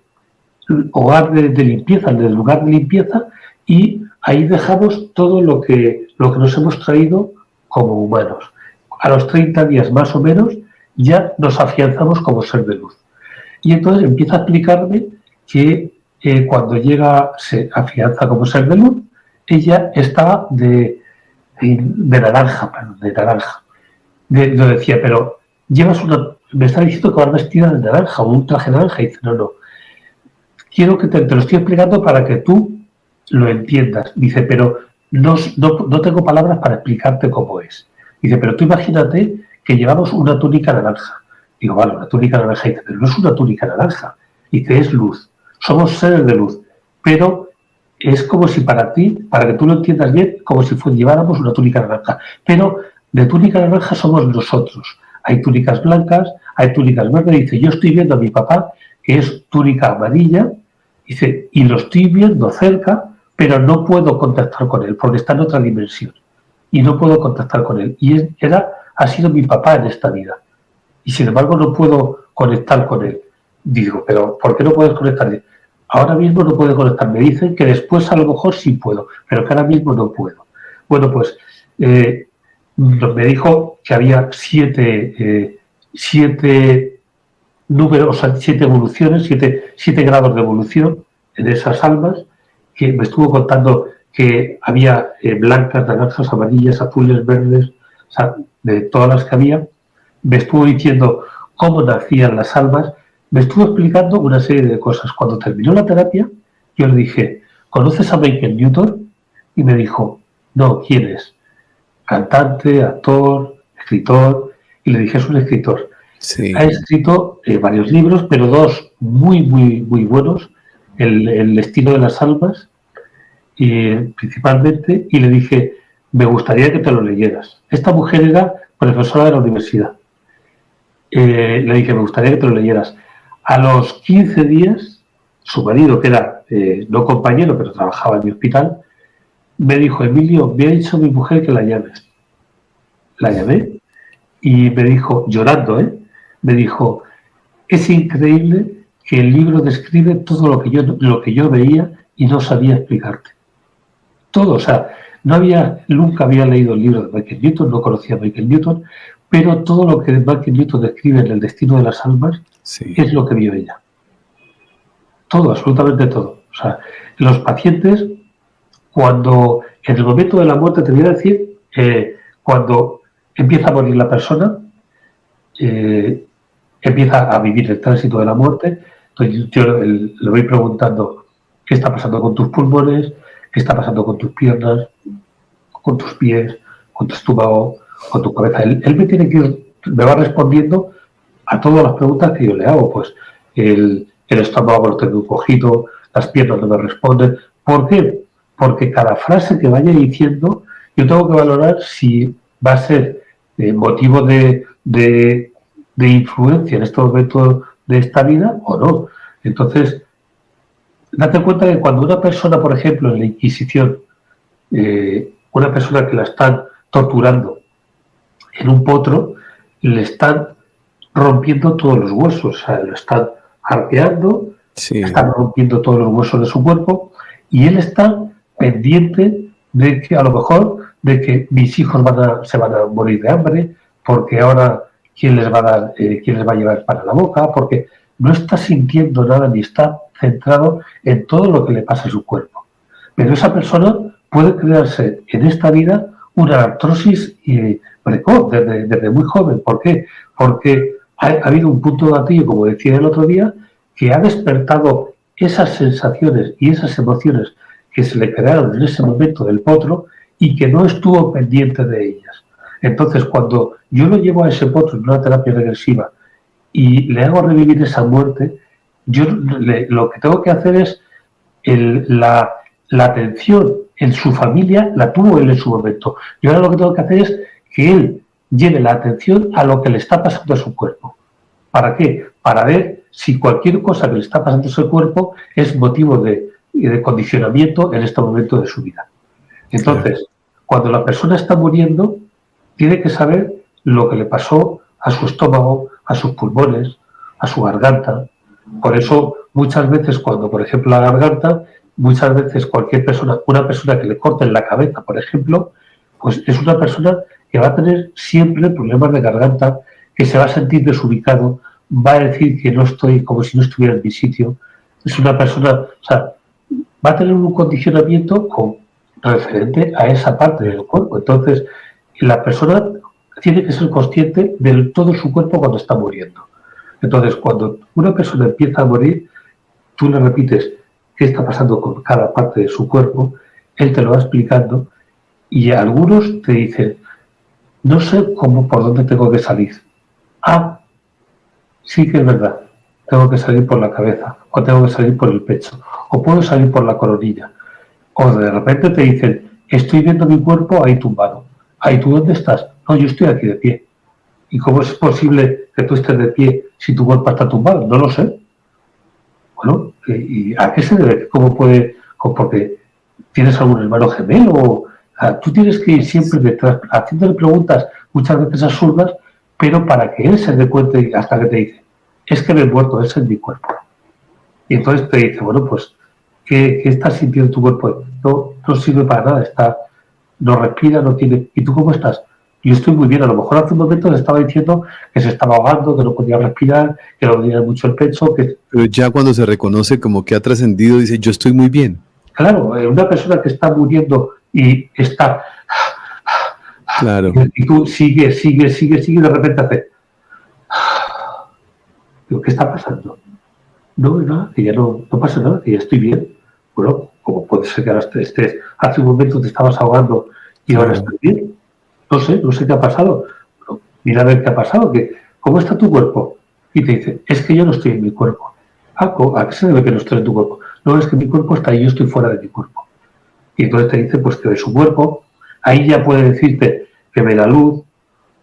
hogar de limpieza, del lugar de limpieza, y ahí dejamos todo lo que nos hemos traído como humanos. A los 30 días más o menos ya nos afianzamos como ser de luz. Y entonces empieza a explicarme que cuando se afianza como ser de luz, ella estaba de naranja. Yo decía, pero me está diciendo que vas vestida de naranja o un traje naranja, y dice, no. Quiero que te lo estoy explicando para que tú lo entiendas. Dice, pero no tengo palabras para explicarte cómo es. Dice, pero tú imagínate que llevamos una túnica naranja. Digo, vale, una túnica naranja. Dice, pero no es una túnica naranja. Dice, es luz. Somos seres de luz. Pero es como si para ti, para que tú lo entiendas bien, como si lleváramos una túnica naranja. Pero de túnica naranja somos nosotros. Hay túnicas blancas, hay túnicas verdes. Dice, yo estoy viendo a mi papá, que es túnica amarilla, dice, y lo estoy viendo cerca, pero no puedo contactar con él, porque está en otra dimensión. Y no puedo contactar con él. Y ha sido mi papá en esta vida. Y sin embargo no puedo conectar con él. Digo, pero ¿por qué no puedes conectar? Ahora mismo no puedo conectar. Me dicen que después a lo mejor sí puedo, pero que ahora mismo no puedo. Bueno, pues me dijo que había 7 números, o sea, 7 evoluciones, 7 grados de evolución en esas almas, que me estuvo contando que había blancas, naranjas, amarillas, azules, verdes, o sea, de todas las que había. Me estuvo diciendo cómo nacían las almas, me estuvo explicando una serie de cosas. Cuando terminó la terapia, yo le dije, ¿conoces a Michael Newton? Y me dijo, no, ¿quién es? Cantante, actor, escritor. Y le dije, es un escritor. Sí. Ha escrito varios libros, pero 2 muy, muy, muy buenos, El destino de las almas, principalmente, y le dije, me gustaría que te lo leyeras. Esta mujer era profesora de la universidad. Le dije, me gustaría que te lo leyeras. A los 15 días, su marido, que era no compañero, pero trabajaba en mi hospital, me dijo, Emilio, me ha dicho mi mujer que la llames. La llamé y me dijo, llorando, me dijo, es increíble que el libro describe todo lo que yo veía y no sabía explicarte. Todo, o sea, nunca había leído el libro de Michael Newton, no conocía a Michael Newton, pero todo lo que Michael Newton describe en El destino de las almas es lo que vio ella. Todo, absolutamente todo. O sea, los pacientes, cuando en el momento de la muerte, te voy a decir, cuando empieza a morir la persona, empieza a vivir el tránsito de la muerte, entonces yo le voy preguntando qué está pasando con tus pulmones, qué está pasando con tus piernas, con tus pies, con tu estómago, con tu cabeza. Él me va respondiendo a todas las preguntas que yo le hago. Pues el estómago lo tengo cogido, las piernas no me responden. ¿Por qué? Porque cada frase que vaya diciendo, yo tengo que valorar si va a ser motivo de influencia en este momento de esta vida o no. Entonces, date cuenta que cuando una persona, por ejemplo, en la Inquisición, una persona que la están torturando en un potro, le están rompiendo todos los huesos, o sea, lo están arqueando, están rompiendo todos los huesos de su cuerpo, y él está pendiente de que a lo mejor de que mis hijos se van a morir de hambre, porque ahora quién les va a llevar para la boca, porque no está sintiendo nada ni está centrado en todo lo que le pasa a su cuerpo. Pero esa persona puede crearse en esta vida una artrosis precoz desde muy joven. ¿Por qué? Porque ha habido un punto de gatillo, como decía el otro día, que ha despertado esas sensaciones y esas emociones que se le crearon en ese momento del potro y que no estuvo pendiente de ellas. Entonces, cuando yo lo llevo a ese potro en una terapia regresiva y le hago revivir esa muerte, yo lo que tengo que hacer es la atención en su familia, la tuvo él en su momento. Yo ahora lo que tengo que hacer es que él lleve la atención a lo que le está pasando a su cuerpo. ¿Para qué? Para ver si cualquier cosa que le está pasando a su cuerpo es motivo de condicionamiento en este momento de su vida. Entonces, cuando la persona está muriendo, tiene que saber lo que le pasó a su estómago, a sus pulmones, a su garganta. Por eso, muchas veces, cuando, por ejemplo, la garganta, muchas veces una persona que le corten la cabeza, por ejemplo, pues es una persona que va a tener siempre problemas de garganta, que se va a sentir desubicado, va a decir que no estoy como si no estuviera en mi sitio. Es una persona, o sea, va a tener un condicionamiento referente a esa parte del cuerpo. Entonces, la persona tiene que ser consciente de todo su cuerpo cuando está muriendo. Entonces, cuando una persona empieza a morir, tú le repites qué está pasando con cada parte de su cuerpo, él te lo va explicando y algunos te dicen, no sé por dónde tengo que salir. Ah, sí que es verdad, tengo que salir por la cabeza, o tengo que salir por el pecho, o puedo salir por la coronilla. O de repente te dicen, estoy viendo mi cuerpo ahí tumbado. ¿Ahí tú dónde estás? No, yo estoy aquí de pie. ¿Y cómo es posible que tú estés de pie si tu cuerpo está tumbado? No lo sé. Bueno, ¿y a qué se debe? ¿Cómo puede? Porque tienes algún hermano gemelo. O sea, tú tienes que ir siempre detrás, haciéndole preguntas muchas veces absurdas, pero para que él se dé cuenta hasta que te dice, es que me he muerto, es en mi cuerpo. Y entonces te dice, bueno, pues, ¿qué estás sintiendo tu cuerpo? No sirve para nada, no respira, no tiene... ¿Y tú cómo estás? Yo estoy muy bien. A lo mejor hace un momento le estaba diciendo que se estaba ahogando, que no podía respirar, que le dolía mucho el pecho. Pero ya cuando se reconoce como que ha trascendido, dice, yo estoy muy bien. Claro, una persona que está muriendo y está... Claro. Y tú sigue, y de repente hace... Digo, ¿qué está pasando? No, nada, que ya no pasa nada, que ya estoy bien. Bueno, como puede ser que ahora estés... Hace un momento te estabas ahogando y ahora estás bien. No sé qué ha pasado. Bueno, mira a ver qué ha pasado, ¿cómo está tu cuerpo? Y te dice, es que yo no estoy en mi cuerpo. ¿A qué se debe que no estoy en tu cuerpo? No, es que mi cuerpo está ahí, yo estoy fuera de mi cuerpo. Y entonces te dice, pues que de su cuerpo, ahí ya puede decirte que ve la luz,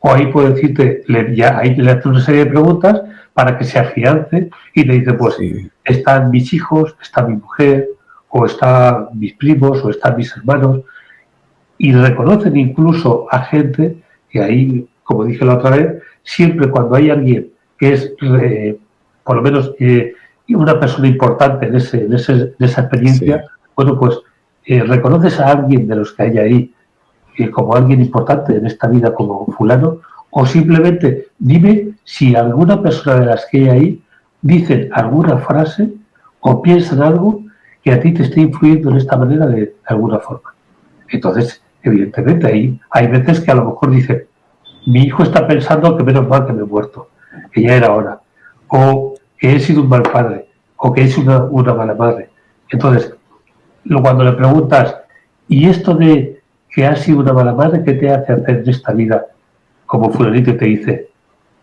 o ahí puede decirte, ahí le hace una serie de preguntas para que se afiance y te dice, pues están mis hijos, está mi mujer, o están mis primos, o están mis hermanos, y reconocen incluso a gente que ahí, como dije la otra vez, siempre cuando hay alguien que es, por lo menos, una persona importante en esa experiencia, bueno, pues reconoces a alguien de los que hay ahí como alguien importante en esta vida como fulano, o simplemente dime si alguna persona de las que hay ahí dicen alguna frase o piensan algo que a ti te esté influyendo en esta manera de alguna forma. Entonces, evidentemente, hay veces que a lo mejor dicen, mi hijo está pensando que menos mal que me he muerto, que ya era hora, o que he sido un mal padre, o que he sido una mala madre. Entonces, cuando le preguntas, ¿y esto de que has sido una mala madre, qué te hace hacer de esta vida? Como fulanito te dice,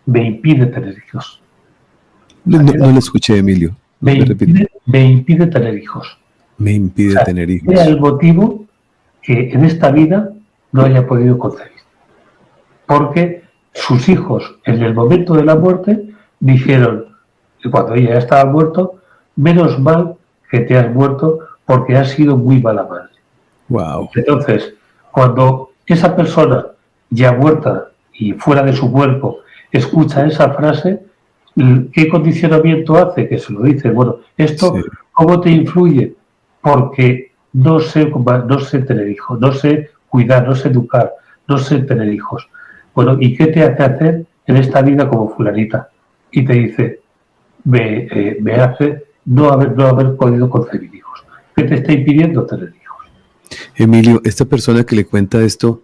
me impide tener hijos. No lo escuché, Emilio. Me impide tener hijos. Me impide tener hijos. Era el motivo que en esta vida no haya podido concebir. Porque sus hijos, en el momento de la muerte, dijeron, que cuando ella ya estaba muerto, menos mal que te has muerto porque has sido muy mala madre. Wow. Entonces, cuando esa persona ya muerta y fuera de su cuerpo escucha esa frase, ¿qué condicionamiento hace? Que se lo dice, bueno, ¿esto cómo te influye? Porque no sé tener hijos, no sé cuidar, no sé educar, no sé tener hijos. Bueno, ¿y qué te hace hacer en esta vida como fulanita? Y te dice, me hace no haber podido concebir hijos. ¿Qué te está impidiendo tener hijos? Emilio, esta persona que le cuenta esto,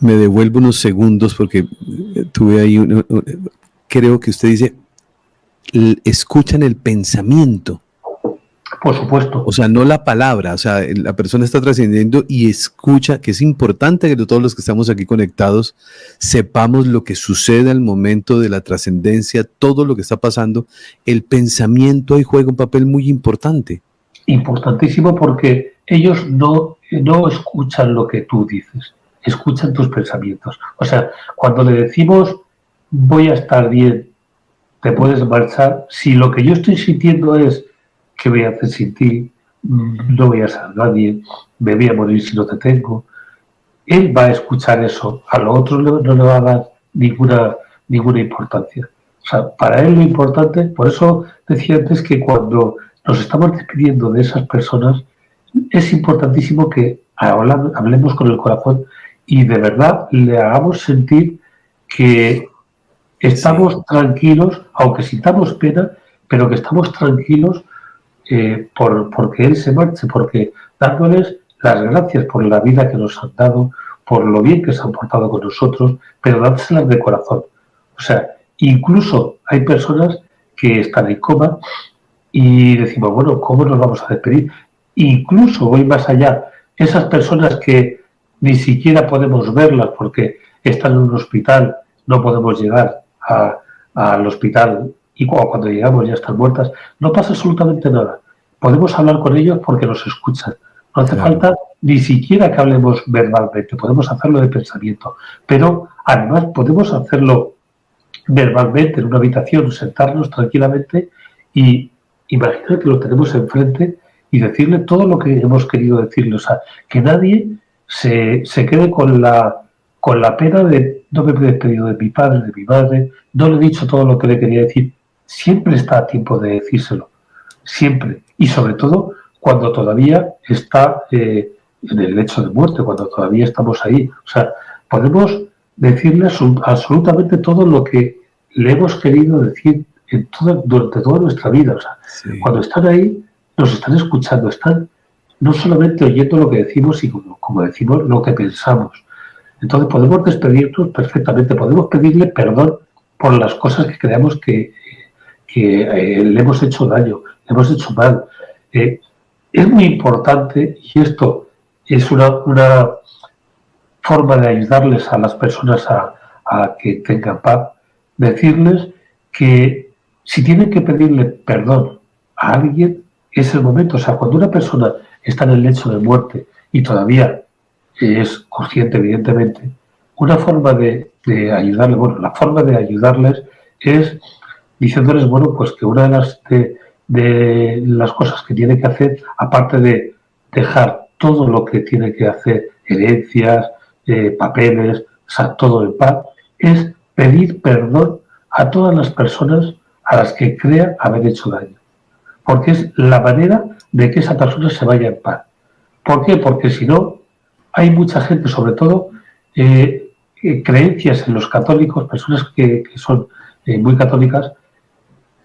me devuelve unos segundos porque tuve ahí, creo que usted dice, escuchan el pensamiento. Por supuesto. O sea, no la palabra, o sea, la persona está trascendiendo y escucha, que es importante que todos los que estamos aquí conectados sepamos lo que sucede al momento de la trascendencia, todo lo que está pasando. El pensamiento ahí juega un papel muy importante. Importantísimo porque ellos no escuchan lo que tú dices, escuchan tus pensamientos. O sea, cuando le decimos voy a estar bien, te puedes marchar, si lo que yo estoy sintiendo es que voy a hacer sin ti, no voy a ser nadie, me voy a morir si no te tengo, él va a escuchar eso, a lo otro no le va a dar ninguna importancia. O sea, para él lo importante, por eso decía antes que cuando nos estamos despidiendo de esas personas, es importantísimo que hablemos con el corazón y de verdad le hagamos sentir que estamos tranquilos, aunque sintamos pena, pero que estamos tranquilos porque él se marche, porque dándoles las gracias por la vida que nos han dado, por lo bien que se han portado con nosotros, pero dándoselas de corazón. O sea, incluso hay personas que están en coma y decimos, bueno, ¿cómo nos vamos a despedir? Incluso voy más allá, esas personas que ni siquiera podemos verlas porque están en un hospital, no podemos llegar al hospital y cuando llegamos ya están muertas, no pasa absolutamente nada. Podemos hablar con ellos porque nos escuchan. No hace falta ni siquiera que hablemos verbalmente, podemos hacerlo de pensamiento, pero además podemos hacerlo verbalmente en una habitación, sentarnos tranquilamente y imaginar que lo tenemos enfrente y decirle todo lo que hemos querido decirle. O sea, que nadie se quede con la pena de no me he despedido de mi padre, de mi madre, no le he dicho todo lo que le quería decir. Siempre está a tiempo de decírselo, siempre. Y sobre todo cuando todavía está en el lecho de muerte, cuando todavía estamos ahí. O sea, podemos decirle absolutamente todo lo que le hemos querido decir durante toda nuestra vida. O sea, Sí. cuando están ahí, nos están escuchando, están no solamente oyendo lo que decimos, sino como decimos, lo que pensamos. Entonces podemos despedirnos perfectamente, podemos pedirle perdón por las cosas que creamos que le hemos hecho daño, le hemos hecho mal. Es muy importante, y esto es una forma de ayudarles a las personas a que tengan paz, decirles que si tienen que pedirle perdón a alguien, es el momento. O sea, cuando una persona está en el lecho de muerte y todavía es consciente, evidentemente, una forma de ayudarle, bueno, la forma de ayudarles es diciéndoles, bueno, pues que una de las cosas que tiene que hacer, aparte de dejar todo lo que tiene que hacer, herencias, papeles, o sea, todo en paz, es pedir perdón a todas las personas a las que crea haber hecho daño. Porque es la manera de que esa persona se vaya en paz. ¿Por qué? Porque si no, hay mucha gente, sobre todo, creencias en los católicos, personas que son muy católicas,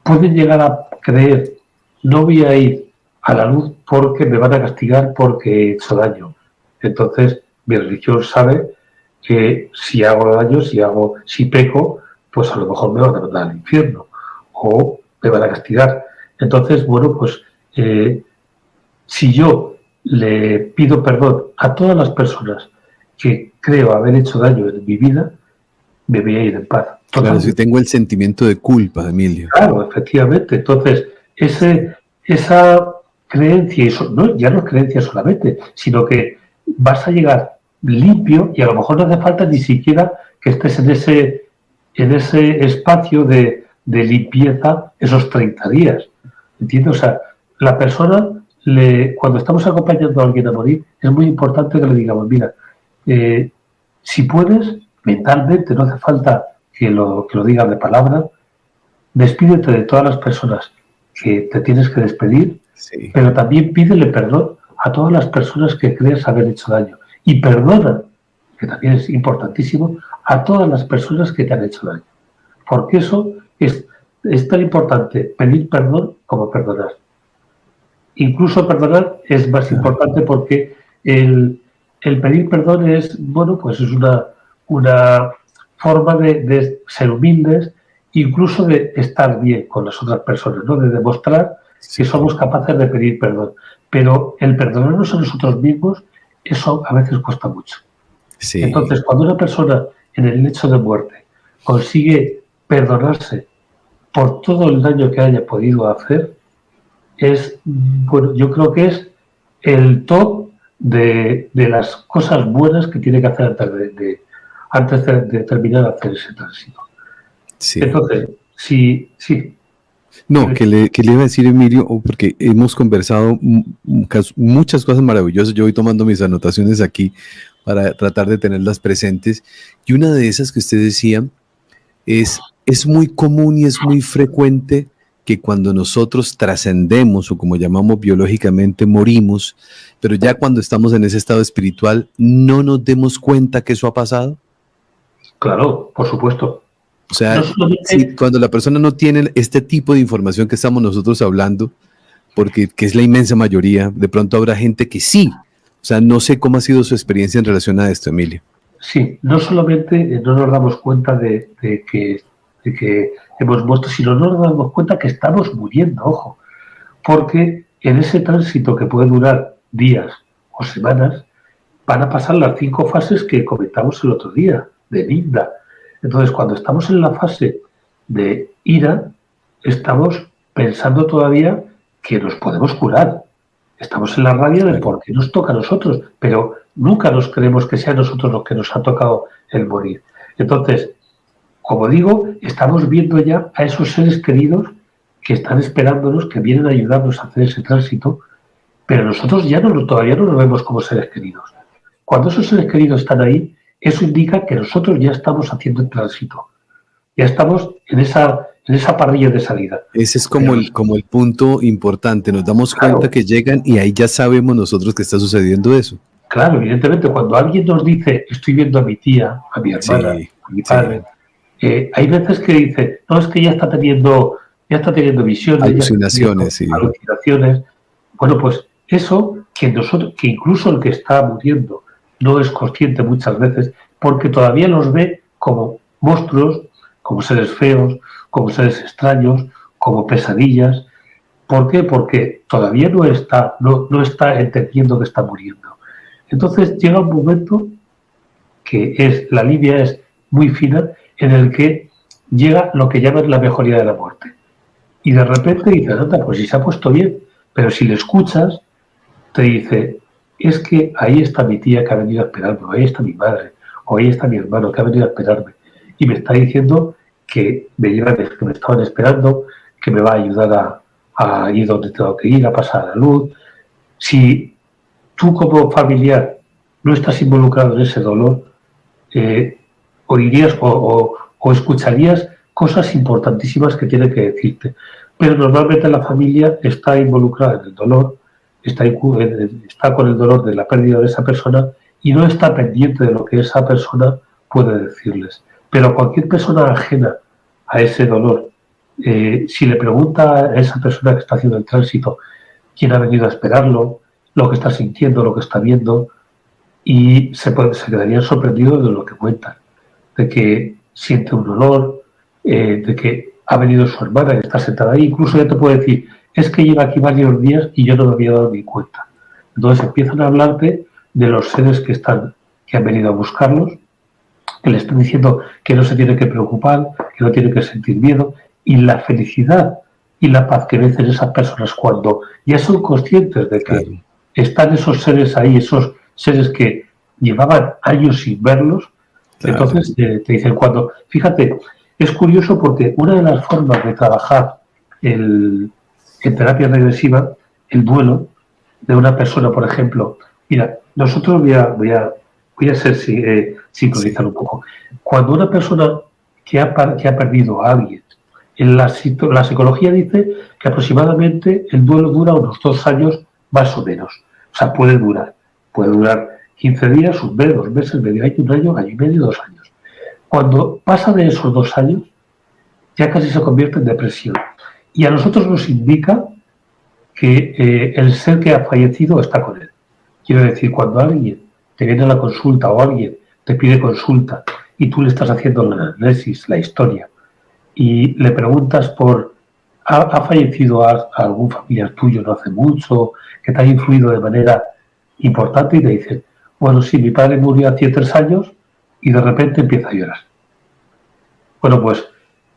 pueden llegar a creer, no voy a ir a la luz porque me van a castigar porque he hecho daño. Entonces, mi religión sabe que si hago daño, si peco, pues a lo mejor me van a mandar al infierno o me van a castigar. Entonces, bueno, pues si yo le pido perdón a todas las personas que creo haber hecho daño en mi vida, me voy a ir en paz. Claro, si tengo el sentimiento de culpa, Emilio. Claro, efectivamente. Entonces, esa creencia, ya no es creencia solamente, sino que vas a llegar limpio y a lo mejor no hace falta ni siquiera que estés en ese espacio de limpieza esos 30 días. ¿Entiendes? O sea, la persona, cuando estamos acompañando a alguien a morir, es muy importante que le digamos, mira, si puedes, mentalmente, no hace falta que lo digas de palabra, despídete de todas las personas que te tienes que despedir, sí, pero también pídele perdón a todas las personas que crees haber hecho daño. Y perdona, que también es importantísimo, a todas las personas que te han hecho daño. Porque eso es tan importante, pedir perdón como perdonar. Incluso perdonar es más importante porque el pedir perdón es, bueno, pues es una forma de ser humildes, incluso de estar bien con las otras personas, ¿no? De demostrar que somos capaces de pedir perdón. Pero el perdonarnos a nosotros mismos, eso a veces cuesta mucho. Sí. Entonces, cuando una persona en el lecho de muerte consigue perdonarse por todo el daño que haya podido hacer, bueno, yo creo que es el top de las cosas buenas que tiene que hacer antes de terminar de hacer ese tránsito. Sí. Entonces, sí. No, que le iba a decir, Emilio, porque hemos conversado muchas cosas maravillosas. Yo voy tomando mis anotaciones aquí para tratar de tenerlas presentes. Y una de esas que usted decía es muy común y es muy frecuente que cuando nosotros trascendemos, o como llamamos biológicamente, morimos, pero ya cuando estamos en ese estado espiritual, ¿no nos demos cuenta que eso ha pasado? Claro, por supuesto. O sea, cuando la persona no tiene este tipo de información que estamos nosotros hablando, porque que es la inmensa mayoría, de pronto habrá gente que sí. O sea, no sé cómo ha sido su experiencia en relación a esto, Emilio. Sí, no solamente no nos damos cuenta de que hemos muerto, sino no nos damos cuenta que estamos muriendo, ojo. Porque en ese tránsito que puede durar días o semanas, van a pasar las 5 fases que comentamos el otro día, de Ninda. Entonces, cuando estamos en la fase de ira, estamos pensando todavía que nos podemos curar. Estamos en la rabia de por qué nos toca a nosotros, pero nunca nos creemos que sea a nosotros lo que nos ha tocado el morir. Entonces, como digo, estamos viendo ya a esos seres queridos que están esperándonos, que vienen a ayudarnos a hacer ese tránsito, pero nosotros ya todavía no nos vemos como seres queridos. Cuando esos seres queridos están ahí, eso indica que nosotros ya estamos haciendo el tránsito, ya estamos en esa parrilla de salida. Ese es como el punto importante, nos damos cuenta que llegan y ahí ya sabemos nosotros que está sucediendo eso. Claro, evidentemente, cuando alguien nos dice, estoy viendo a mi tía, a mi hermana, a mi padre, hay veces que dice, no, es que ya está teniendo visiones, alucinaciones. Alucinaciones. Bueno, pues eso que incluso el que está muriendo no es consciente muchas veces, porque todavía los ve como monstruos, como seres feos, como seres extraños, como pesadillas. ¿Por qué? Porque todavía no está entendiendo que está muriendo. Entonces llega un momento que la línea es muy fina, en el que llega lo que llaman la mejoría de la muerte. Y de repente dices, anda, pues si se ha puesto bien, pero si le escuchas, te dice, es que ahí está mi tía que ha venido a esperarme, ahí está mi madre, o ahí está mi hermano que ha venido a esperarme. Y me está diciendo que me estaban esperando, que me va a ayudar a ir donde tengo que ir, a pasar la luz. Si tú como familiar no estás involucrado en ese dolor, oirías o escucharías cosas importantísimas que tiene que decirte. Pero normalmente la familia está involucrada en el dolor, está con el dolor de la pérdida de esa persona y no está pendiente de lo que esa persona puede decirles. Pero cualquier persona ajena a ese dolor, si le pregunta a esa persona que está haciendo el tránsito quién ha venido a esperarlo, lo que está sintiendo, lo que está viendo, y se quedarían sorprendidos de lo que cuentan, de que siente un olor, de que ha venido su hermana que está sentada ahí, incluso ya te puede decir, es que lleva aquí varios días y yo no me había dado ni cuenta. Entonces empiezan a hablarte de los seres que han venido a buscarlos, que le están diciendo que no se tiene que preocupar, que no tiene que sentir miedo, y la felicidad y la paz que ven esas personas cuando ya son conscientes de que están esos seres ahí, esos seres que llevaban años sin verlos. Entonces te dicen fíjate, es curioso porque una de las formas de trabajar en terapia regresiva, el duelo de una persona, por ejemplo, mira, nosotros voy a sincronizar un poco. Cuando una persona que ha perdido a alguien, la psicología dice que aproximadamente el duelo dura unos 2 años más o menos. O sea, puede durar 15 días, un mes, 2 meses, medio año, un año y medio, 2 años. Cuando pasa de esos 2 años, ya casi se convierte en depresión. Y a nosotros nos indica que el ser que ha fallecido está con él. Quiero decir, cuando alguien te viene a la consulta o alguien te pide consulta y tú le estás haciendo la análisis, la historia, y le preguntas ¿ha fallecido a algún familiar tuyo no hace mucho, que te ha influido de manera importante? Y te dicen, bueno, sí, mi padre murió hace 3 años, y de repente empieza a llorar. Bueno, pues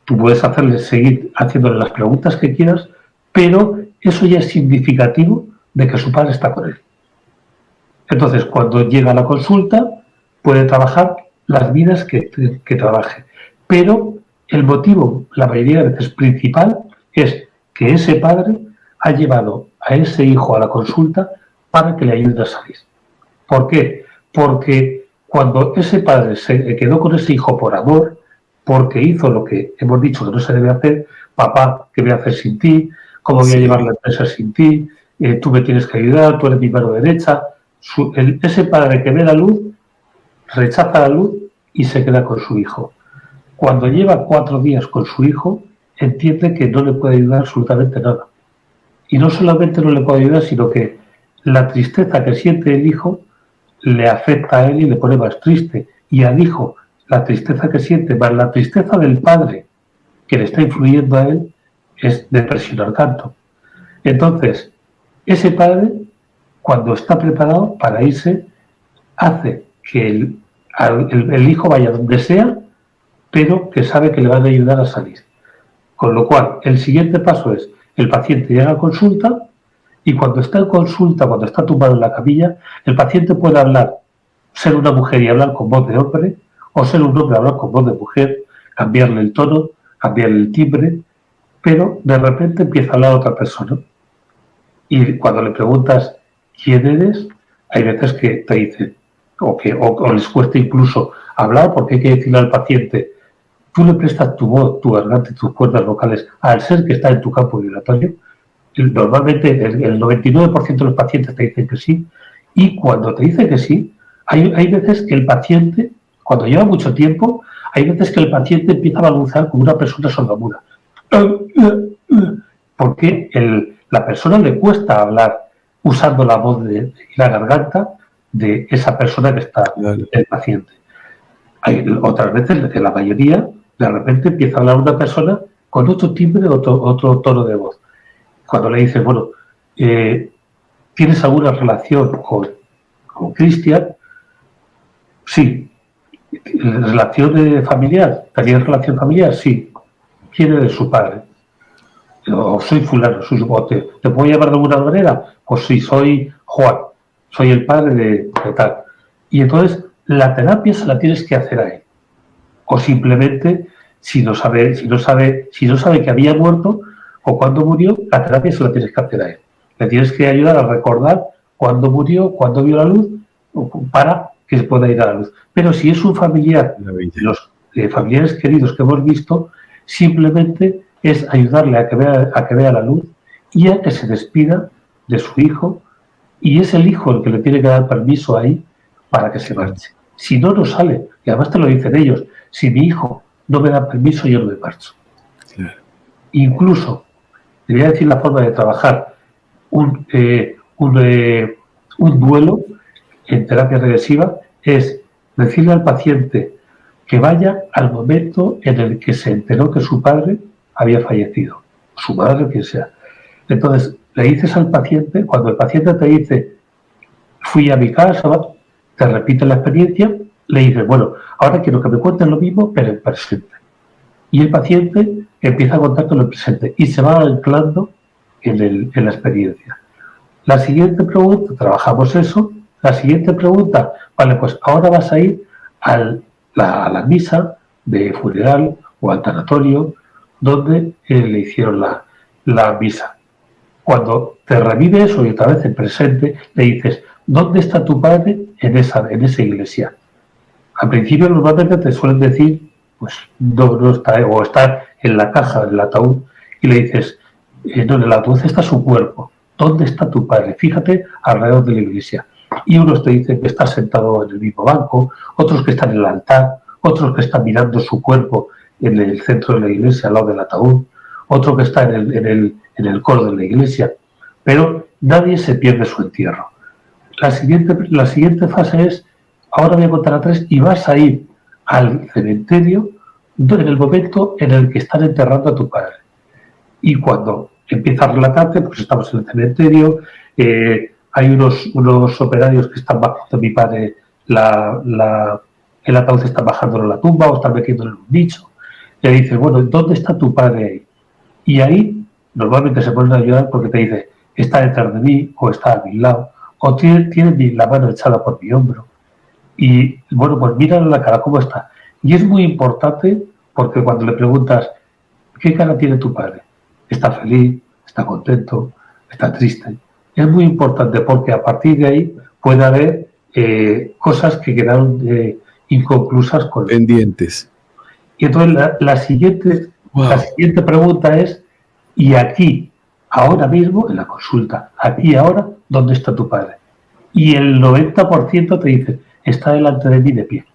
tú puedes seguir haciéndole las preguntas que quieras, pero eso ya es significativo de que su padre está con él. Entonces, cuando llega a la consulta, puede trabajar las vidas que trabaje. Pero el motivo, la mayoría de veces principal, es que ese padre ha llevado a ese hijo a la consulta para que le ayude a salir. ¿Por qué? Porque cuando ese padre se quedó con ese hijo por amor, porque hizo lo que hemos dicho que no se debe hacer, papá, ¿qué voy a hacer sin ti? ¿Cómo voy a llevar la empresa sin ti? Tú me tienes que ayudar, tú eres mi mano derecha. Ese padre que ve la luz, rechaza la luz y se queda con su hijo. Cuando lleva 4 días con su hijo, entiende que no le puede ayudar absolutamente nada. Y no solamente no le puede ayudar, sino que la tristeza que siente el hijo le afecta a él y le pone más triste. Y al hijo, la tristeza que siente, más la tristeza del padre que le está influyendo a él, es depresión al canto. Entonces, ese padre, cuando está preparado para irse, hace que el hijo vaya donde sea, pero que sabe que le van a ayudar a salir. Con lo cual, el siguiente paso es, el paciente llega a consulta, y cuando está en consulta, cuando está tumbado en la camilla, el paciente puede hablar, ser una mujer y hablar con voz de hombre, o ser un hombre y hablar con voz de mujer, cambiarle el tono, cambiarle el timbre, pero de repente empieza a hablar otra persona. Y cuando le preguntas quién eres, hay veces que te dicen, o les cuesta incluso hablar, porque hay que decirle al paciente, tú le prestas tu voz, tu garganta y tus cuerdas vocales al ser que está en tu campo vibratorio. Normalmente el 99% de los pacientes te dicen que sí, y cuando te dice que sí, hay veces que el paciente, cuando lleva mucho tiempo, hay veces que el paciente empieza a balbucear como una persona sordomuda. Porque la persona le cuesta hablar usando la voz y la garganta de esa persona que está, el paciente. Hay otras veces que la mayoría de repente empieza a hablar una persona con otro timbre, otro tono de voz. Cuando le dices, bueno, ¿tienes alguna relación con Cristian? Sí. ¿Relación familiar? ¿Tenías relación familiar? Sí. ¿Quién es su padre? O soy fulano, ¿te puedo llamar de alguna manera? Pues sí, soy Juan, soy el padre de tal. Y entonces la terapia se la tienes que hacer a él. O simplemente, si no sabe que había muerto o cuándo murió, la terapia se la tienes que hacer a él. Le tienes que ayudar a recordar cuándo murió, cuándo vio la luz, para que se pueda ir a la luz. Pero si es un familiar, los familiares queridos que hemos visto, simplemente es ayudarle a que vea la luz y a que se despida de su hijo, y es el hijo el que le tiene que dar permiso ahí para que se marche. Si no, no sale. Y además te lo dicen ellos. Si mi hijo no me da permiso, yo no me marcho. Claro. Incluso, te voy a decir la forma de trabajar un duelo en terapia regresiva, es decirle al paciente que vaya al momento en el que se enteró que su padre había fallecido, su madre, quien sea. Entonces, le dices al paciente, cuando el paciente te dice, fui a mi casa, te repite la experiencia, le dices, bueno, ahora quiero que me cuentes lo mismo, pero en presente. Y el paciente empieza a contar con el presente y se va anclando en la experiencia. La siguiente pregunta, trabajamos eso, la siguiente pregunta, vale, pues ahora vas a ir a la misa de funeral o al tanatorio donde le hicieron la misa. Cuando te revive eso y otra vez en presente, le dices, ¿dónde está tu padre en esa iglesia? Al principio normalmente te suelen decir, pues no está, o está en la caja del ataúd, y le dices, no, en el ataúd está su cuerpo. ¿Dónde está tu padre? Fíjate alrededor de la iglesia. Y unos te dicen que está sentado en el mismo banco, otros que están en el altar, otros que están mirando su cuerpo en el centro de la iglesia, al lado del ataúd, otro que está en el coro de la iglesia. Pero nadie se pierde su entierro. La siguiente fase es, ahora voy a contar a 3 y vas a ir al cementerio en el momento en el que están enterrando a tu padre. Y cuando empieza a relatarte, pues estamos en el cementerio, hay unos operarios que están bajando a mi padre, el ataúd está bajándolo a la tumba o están metiéndolo en un nicho. Y le dices, bueno, ¿dónde está tu padre ahí? Y ahí normalmente se ponen a ayudar porque te dice, está detrás de mí o está a mi lado o tiene la mano echada por mi hombro. Y bueno, pues mira la cara, ¿cómo está? Y es muy importante porque cuando le preguntas, ¿qué cara tiene tu padre? ¿Está feliz? ¿Está contento? ¿Está triste? Es muy importante porque a partir de ahí puede haber cosas que quedaron inconclusas con pendientes. Y entonces la siguiente pregunta es, ¿y aquí, ahora mismo, en la consulta, aquí ahora, dónde está tu padre? Y el 90% te dice, está delante de mí de pie.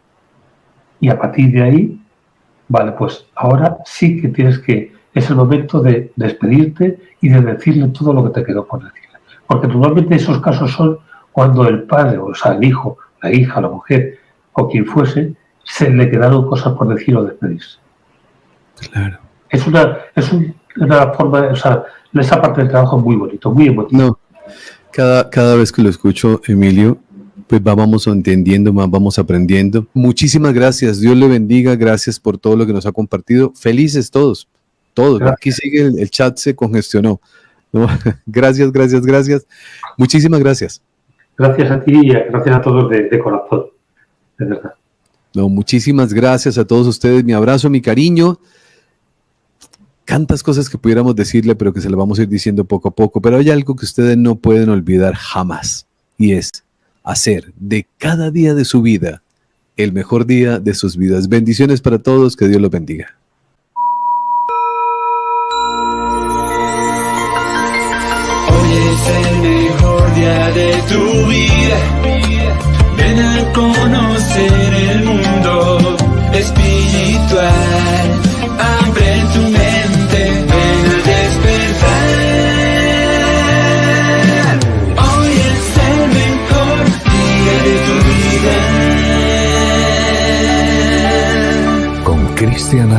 Y a partir de ahí, vale, pues ahora sí que es el momento de despedirte y de decirle todo lo que te quedó por decirle. Porque normalmente esos casos son cuando el padre, o sea, el hijo, la hija, la mujer, o quien fuese, se le quedaron cosas por decir o despedirse. Claro. Es una forma, o sea, esa parte del trabajo es muy bonito, muy emotivo. No, cada vez que lo escucho, Emilio, pues vamos entendiendo más, vamos aprendiendo. Muchísimas gracias, Dios le bendiga, gracias por todo lo que nos ha compartido. Felices todos. Gracias. Aquí sigue el chat, se congestionó. ¿No? Gracias. Muchísimas gracias. Gracias a ti y gracias a todos de corazón, de verdad. No, muchísimas gracias a todos ustedes. Mi abrazo, mi cariño. Tantas cosas que pudiéramos decirle, pero que se las vamos a ir diciendo poco a poco. Pero hay algo que ustedes no pueden olvidar jamás, y es hacer de cada día de su vida el mejor día de sus vidas. Bendiciones para todos, que Dios los bendiga. Hoy es el mejor día de tu vida. Ven a conocer el mundo espiritual. Abre tu mente, ven a despertar. Hoy es el mejor día de tu vida. Con Cristian